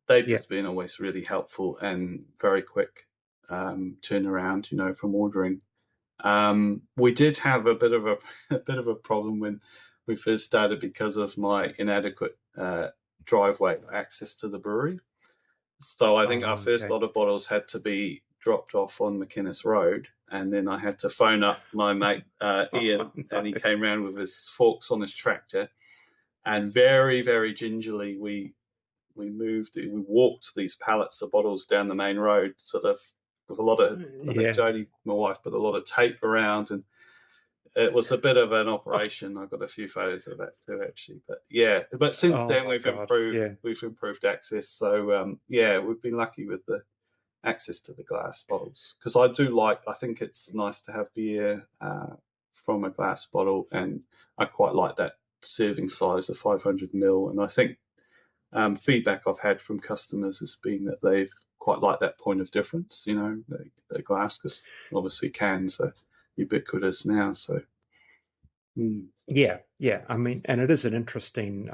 They've just been always really helpful and very quick turnaround, from ordering. We did have a bit of a problem when we first started, because of my inadequate driveway access to the brewery. So I think our first lot of bottles had to be dropped off on McInnes Road, and then I had to phone up my mate Ian, and he came round with his forks on his tractor, And very, very gingerly, we walked these pallets of bottles down the main road, sort of with a lot of, I think Jodie, my wife, put a lot of tape around, and it was a bit of an operation. I've got a few photos of that too, actually. But yeah, but since then we've improved access. So we've been lucky with the access to the glass bottles, because I think it's nice to have beer from a glass bottle, and I quite like that serving size of 500 ml. And I think feedback I've had from customers has been that they've quite liked that point of difference, the glass, because obviously cans are ubiquitous now. So yeah. I mean, and it is an interesting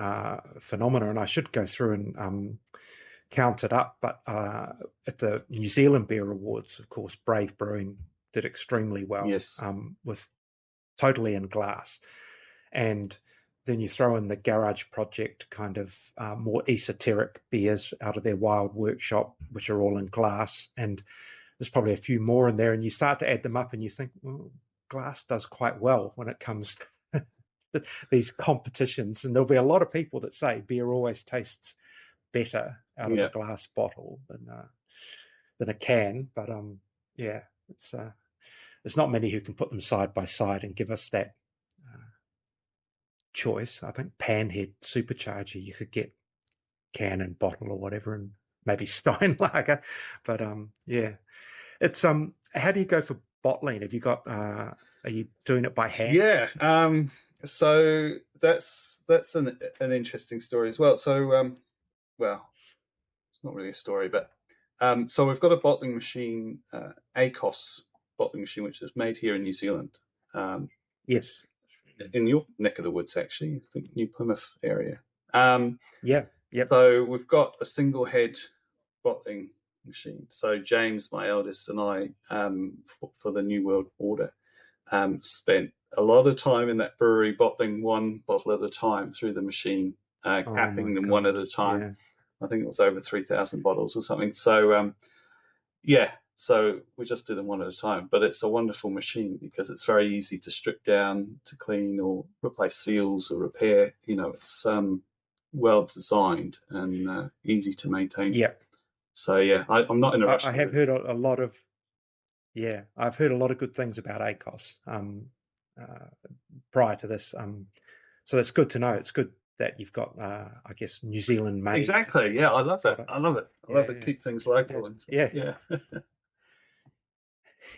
phenomenon, and I should go through and count it up. But at the New Zealand Beer Awards, of course, Brave Brewing did extremely well. Yes. With totally in glass, and then you throw in the Garage Project kind of more esoteric beers out of their Wild Workshop, which are all in glass, and there's probably a few more in there, and you start to add them up and you think, well, glass does quite well when it comes to these competitions. And there'll be a lot of people that say beer always tastes better out of a glass bottle than a can. But it's not many who can put them side by side and give us that choice. I think Panhead Supercharger, you could get can and bottle or whatever, and maybe Stein Lager. But it's how do you go for bottling? Have you got are you doing it by hand? Yeah. So that's an interesting story as well. So well, it's not really a story, but so we've got a bottling machine, ACOS bottling machine, which is made here in New Zealand. Yes. In your neck of the woods, actually, I think New Plymouth area. Yep. So we've got a single head bottling machine. So James, my eldest, and I, for the New World Order, spent a lot of time in that brewery bottling one bottle at a time through the machine, capping them one at a time. Yeah. I think it was over 3,000 bottles or something. So so we just do them one at a time. But it's a wonderful machine because it's very easy to strip down, to clean or replace seals or repair. It's well designed and easy to maintain. Yeah. So I'm not in a rush. I have heard a lot of I've heard a lot of good things about ACOS prior to this. So that's good to know. It's good that you've got I guess New Zealand made. Exactly. Yeah, I love that. I love it. I love it. Keep things local. Yeah.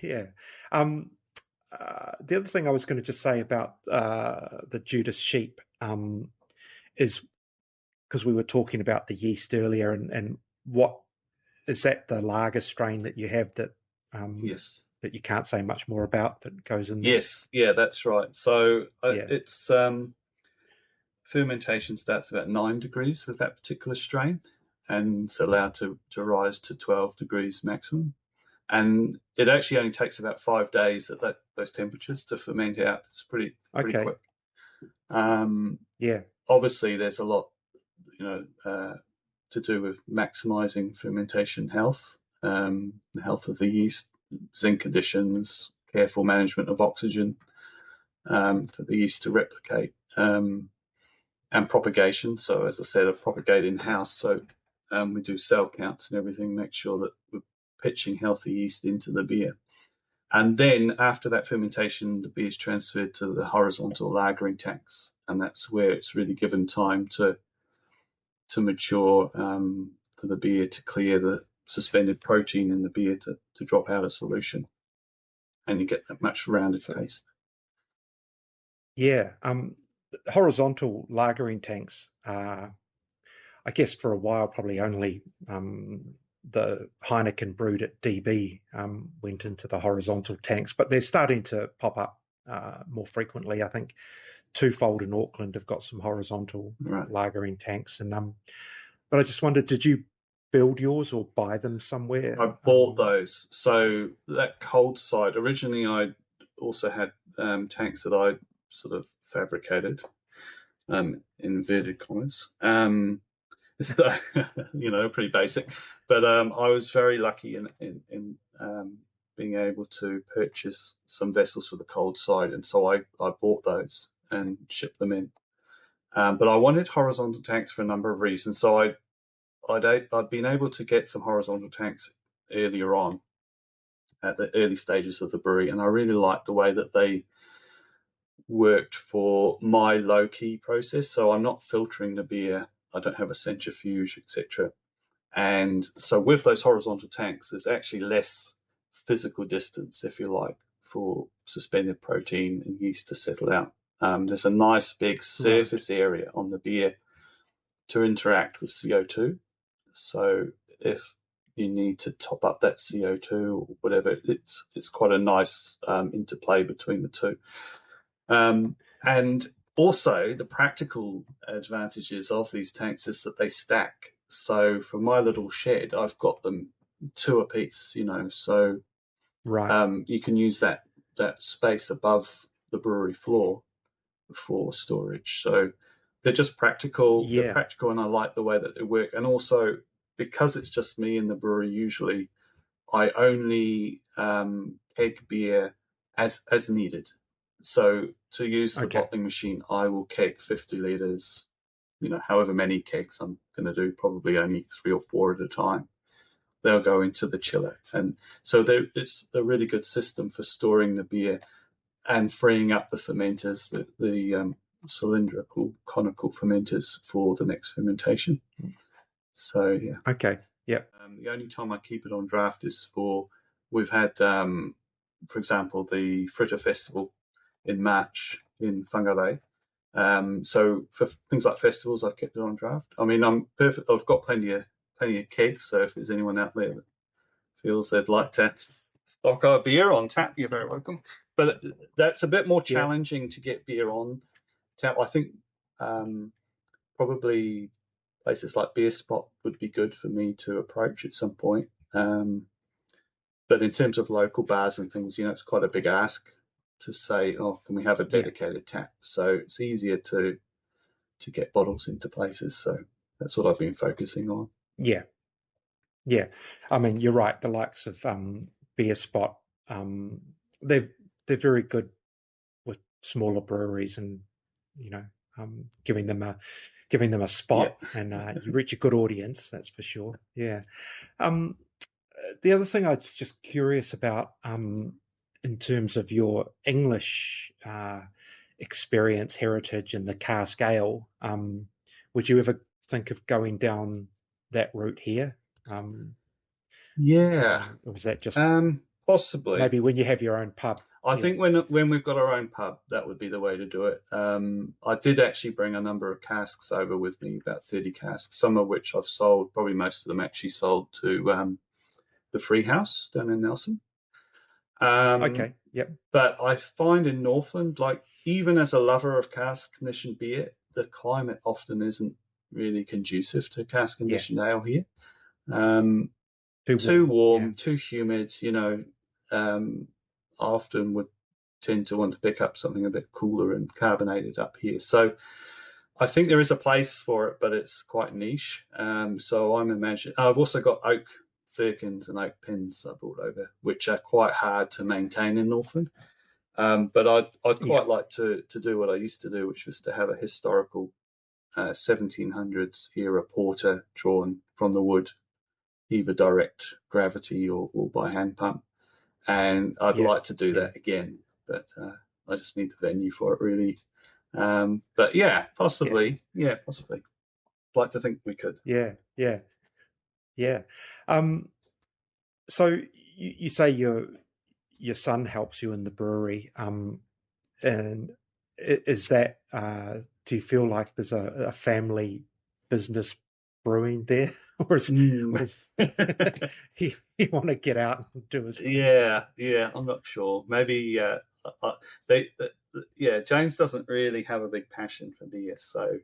Yeah. The other thing I was going to just say about the Judas Sheep is because we were talking about the yeast earlier, and what is that the lager strain that you have that yes, that you can't say much more about that goes in there? Yes, that's right. So it's fermentation starts about 9 degrees with that particular strain, and it's allowed to rise to 12 degrees maximum. And it actually only takes about 5 days at those temperatures to ferment out. It's pretty quick. Obviously, there's a lot, to do with maximising fermentation health, the health of the yeast, zinc additions, careful management of oxygen for the yeast to replicate, and propagation. So, as I said, I propagate in-house. So we do cell counts and everything, make sure that we're pitching healthy yeast into the beer. And then after that fermentation, the beer is transferred to the horizontal lagering tanks. And that's where it's really given time to mature, for the beer to clear the suspended protein in the beer to drop out of solution. And you get that much rounded taste. Yeah. Horizontal lagering tanks, I guess for a while, probably only the Heineken brewed at DB went into the horizontal tanks, but they're starting to pop up more frequently. I think Twofold in Auckland have got some horizontal lagering tanks. And but I just wondered, did you build yours or buy them somewhere? I bought those. So that cold side, originally I also had tanks that I sort of fabricated, in inverted commas. So, pretty basic. But I was very lucky in being able to purchase some vessels for the cold side. And so I bought those and shipped them in. But I wanted horizontal tanks for a number of reasons. So I'd been able to get some horizontal tanks earlier on at the early stages of the brewery, and I really liked the way that they worked for my low-key process. So I'm not filtering the beer. I don't have a centrifuge, etc. And so with those horizontal tanks, there's actually less physical distance, if you like, for suspended protein and yeast to settle out. There's a nice big surface area on the beer to interact with CO2. So if you need to top up that CO2 or whatever, it's quite a nice interplay between the two. And also the practical advantages of these tanks is that they stack. So for my little shed, I've got them 2 apiece, so you can use that space above the brewery floor for storage. So they're just practical. Yeah. They're practical, and I like the way that they work. And also, because it's just me in the brewery, usually I only keg beer as needed. So to use the bottling machine, I will keg 50 litres, however many kegs I'm going to do, probably only 3 or 4 at a time. They'll go into the chiller. And so it's a really good system for storing the beer and freeing up the fermenters, the cylindrical, conical fermenters for the next fermentation. So, yeah. Okay, yep. The only time I keep it on draft is we've had, for example, the Fritter Festival in March in Whangarei. So for things like festivals, I've kept it on draft. I mean, I'm perfect. I've got plenty of kegs. So if there's anyone out there that feels they'd like to stock our beer on tap, you're very welcome. But that's a bit more challenging to get beer on tap. I think probably places like Beer Spot would be good for me to approach at some point. But in terms of local bars and things, it's quite a big ask to say, oh, can we have a dedicated tap? So it's easier to get bottles into places. So that's what I've been focusing on. Yeah. Yeah. I mean, you're right. The likes of Beer Spot, they're very good with smaller breweries and, giving them a spot, and you reach a good audience, that's for sure. Yeah. The other thing I was just curious about, in terms of your English experience, heritage, and the cask ale, would you ever think of going down that route here? Or was that just possibly maybe when you have your own pub? I think when we've got our own pub, that would be the way to do it. I did actually bring a number of casks over with me, about 30 casks, some of which I've sold. Probably most of them actually sold to the Free House down in Nelson. Okay, yep. But I find in Northland, like even as a lover of cask conditioned beer, the climate often isn't really conducive to cask conditioned ale here. Too warm, too humid, often would tend to want to pick up something a bit cooler and carbonated up here. So I think there is a place for it, but it's quite niche. So I'm imagining I've also got oak firkins and oak pins I brought over, which are quite hard to maintain in Northland. But I'd quite like to do what I used to do, which was to have a historical 1700s era porter drawn from the wood, either direct gravity or by hand pump. And I'd like to do that again, but I just need the venue for it, really. But possibly. Yeah, possibly. I'd like to think we could. Yeah. So you say your son helps you in the brewery, and is that do you feel like there's a family business brewing there, or is he want to get out and do his thing? Yeah, I'm not sure. Maybe James doesn't really have a big passion for beer, so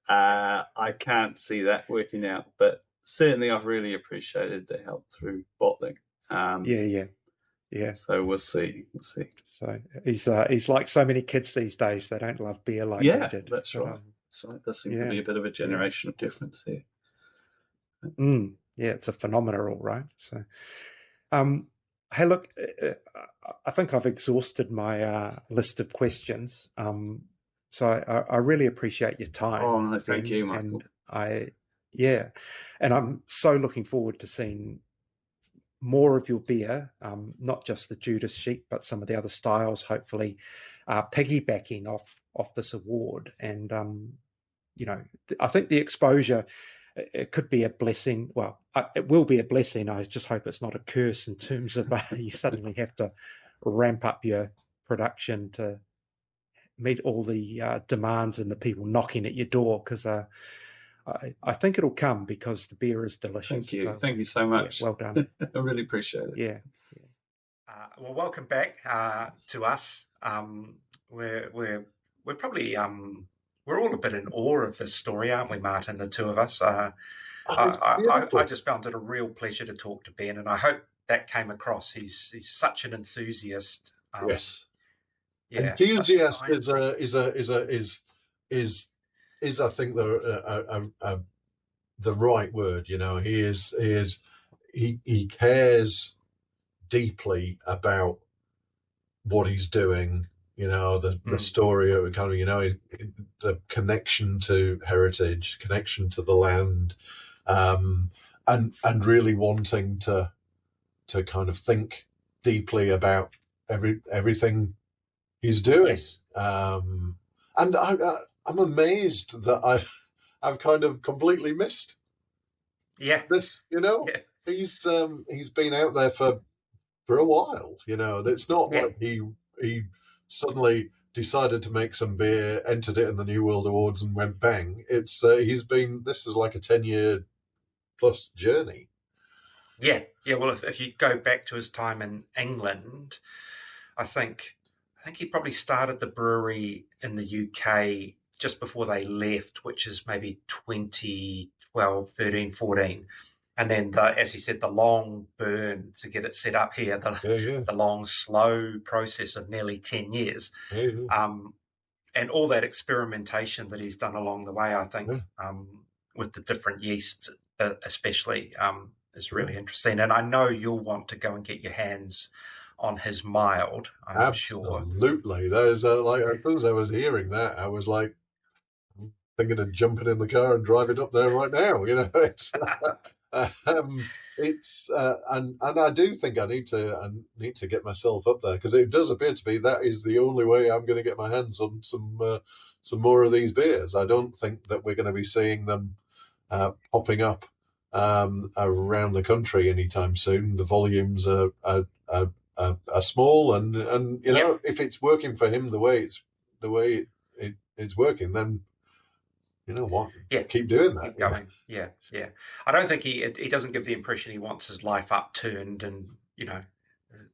I can't see that working out. But certainly, I've really appreciated the help through bottling. Yeah. So we'll see. So he's like so many kids these days. They don't love beer like we did. That's right. So there seems to be a bit of a generational difference here. Yeah, it's a phenomenal, right? So, hey, look, I think I've exhausted my list of questions. So I really appreciate your time, Oh, no, thank Ben, you, Michael. and and I'm so looking forward to seeing more of your beer, not just the Judas Sheep, but some of the other styles, hopefully piggybacking off this award. And, I think the exposure, it could be a blessing. Well, it will be a blessing. I just hope it's not a curse in terms of you suddenly have to ramp up your production to meet all the demands and the people knocking at your door, because I think it'll come because the beer is delicious. Thank you. So, Thank you so much. well done. I really appreciate it. Yeah. Well, welcome back to us. We're probably we're all a bit in awe of this story, aren't we, Martin? The two of us. I just found it a real pleasure to talk to Ben, and I hope that came across. He's such an enthusiast. Yes. Yeah, Enthusiast is I think the right word. He cares deeply about what he's doing. The story of kind of the connection to heritage, connection to the land, and really wanting to kind of think deeply about everything he's doing. Yes. And I'm amazed that I've kind of completely missed this. Yeah. He's been out there for a while. It's not like he suddenly decided to make some beer, entered it in the New World Awards, and went bang. It's this is like a 10-year plus journey. Yeah. Well, if you go back to his time in England, I think he probably started the brewery in the UK just before they left, which is maybe 2012, 13, 14. And then, as he said, the long burn to get it set up here, the long, slow process of nearly 10 years. And all that experimentation that he's done along the way, I think, with the different yeasts especially, is really interesting. And I know you'll want to go and get your hands on his mild, I'm sure. Absolutely. There's as soon as I was hearing that, I was like thinking of jumping in the car and driving up there right now. It's and I do think I need to get myself up there, because it does appear to be that is the only way I'm going to get my hands on some more of these beers. I don't think that we're going to be seeing them popping up around the country anytime soon. The volumes are small, and if it's working for him the way it's working, then you know what? Yeah, keep doing that. Keep going. Yeah. I don't think he doesn't give the impression he wants his life upturned and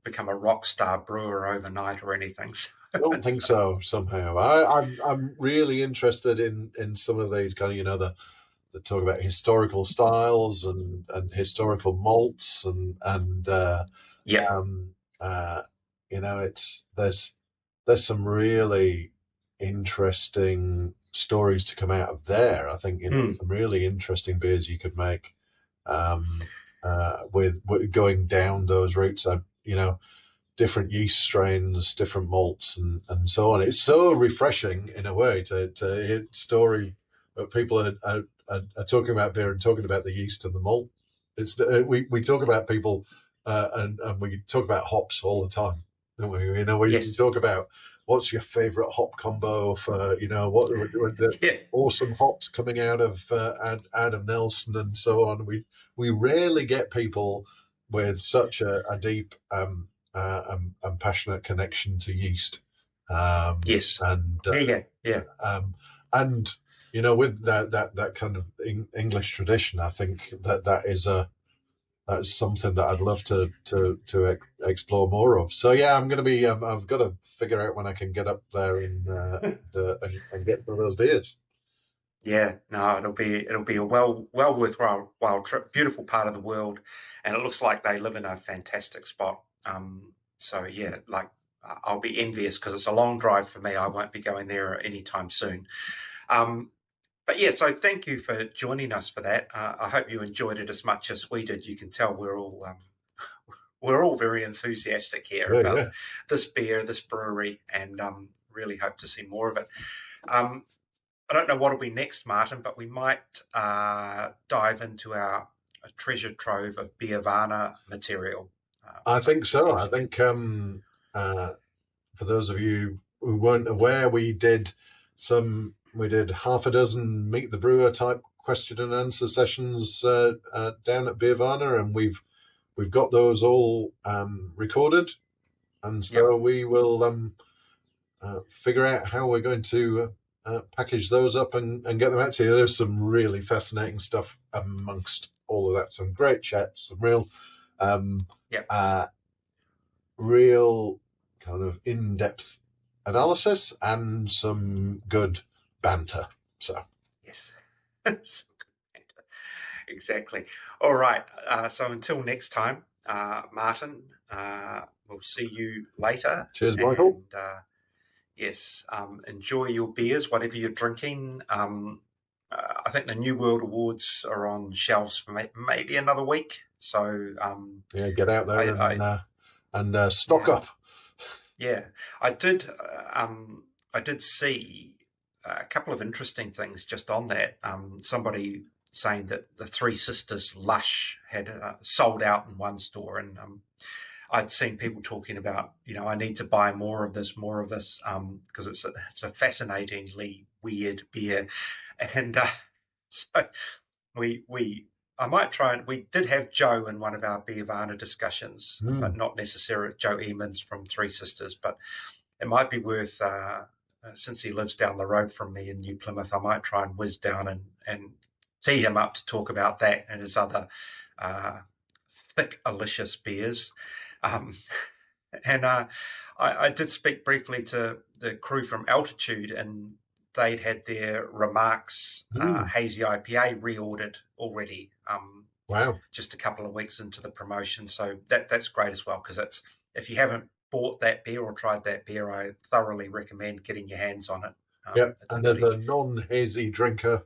become a rock star brewer overnight or anything. So I don't think so. Somehow, I'm really interested in some of these kind of the talk about historical styles and historical malts and it's there's some really interesting stories to come out of there. I think some really interesting beers you could make with going down those routes. Different yeast strains, different malts, and so on. It's so refreshing in a way to hear story that people are talking about beer and talking about the yeast and the malt. It's we talk about people and we talk about hops all the time, don't we? We talk about what's your favorite hop combo for what the awesome hops coming out of Nelson and so on. We rarely get people with such a deep and passionate connection to yeast. Yes. And and with that kind of English tradition, I think that's something that I'd love to explore more of. So yeah, I'm going to be. I've got to figure out when I can get up there and get some of those beers. Yeah, no, it'll be a well worthwhile trip. Beautiful part of the world, and it looks like they live in a fantastic spot. So yeah, I'll be envious because it's a long drive for me. I won't be going there anytime soon. But yeah, so thank you for joining us for that. I hope you enjoyed it as much as we did. You can tell we're all very enthusiastic here about this beer, this brewery, and really hope to see more of it. I don't know what will be next, Martin, but we might dive into our treasure trove of Beervana material. I think so. I think for those of you who weren't aware, we did half a dozen Meet the Brewer type question and answer sessions down at Beervana, and we've got those all recorded, and so we will figure out how we're going to package those up and get them out to you. There's some really fascinating stuff amongst all of that. Some great chats, some real real kind of in-depth analysis, and some good banter. So yes. Exactly. All right. So until next time, Martin, we'll see you later. Cheers, Michael. And, yes, enjoy your beers, whatever you're drinking. I think the New World Awards are on shelves for maybe another week. So get out there and stock up. Yeah, I did see a couple of interesting things just on that. Somebody saying that the Three Sisters Lush had sold out in one store, and I'd seen people talking about, I need to buy more of this, because it's a fascinatingly weird beer, and so I might try, and we did have Joe in one of our Beervana discussions, but not necessarily Joe Emons from Three Sisters, but it might be worth, since he lives down the road from me in New Plymouth, I might try and whiz down and tee him up to talk about that and his other thick, delicious beers. And I did speak briefly to the crew from Altitude, and they'd had their Remarks Hazy IPA reordered already. Wow! Just a couple of weeks into the promotion, so that's great as well, because if you haven't bought that beer or tried that beer, I thoroughly recommend getting your hands on it. And as a non-hazy drinker,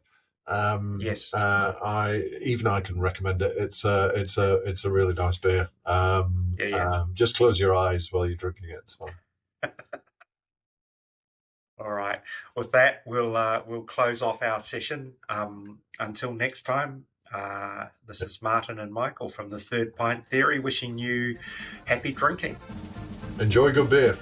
yes, I can recommend it. It's a really nice beer. Just close your eyes while you're drinking it. It's fine. All right. With that, we'll close off our session. Until next time, this is Martin and Michael from the Third Pint Theory, wishing you happy drinking. Enjoy good beer.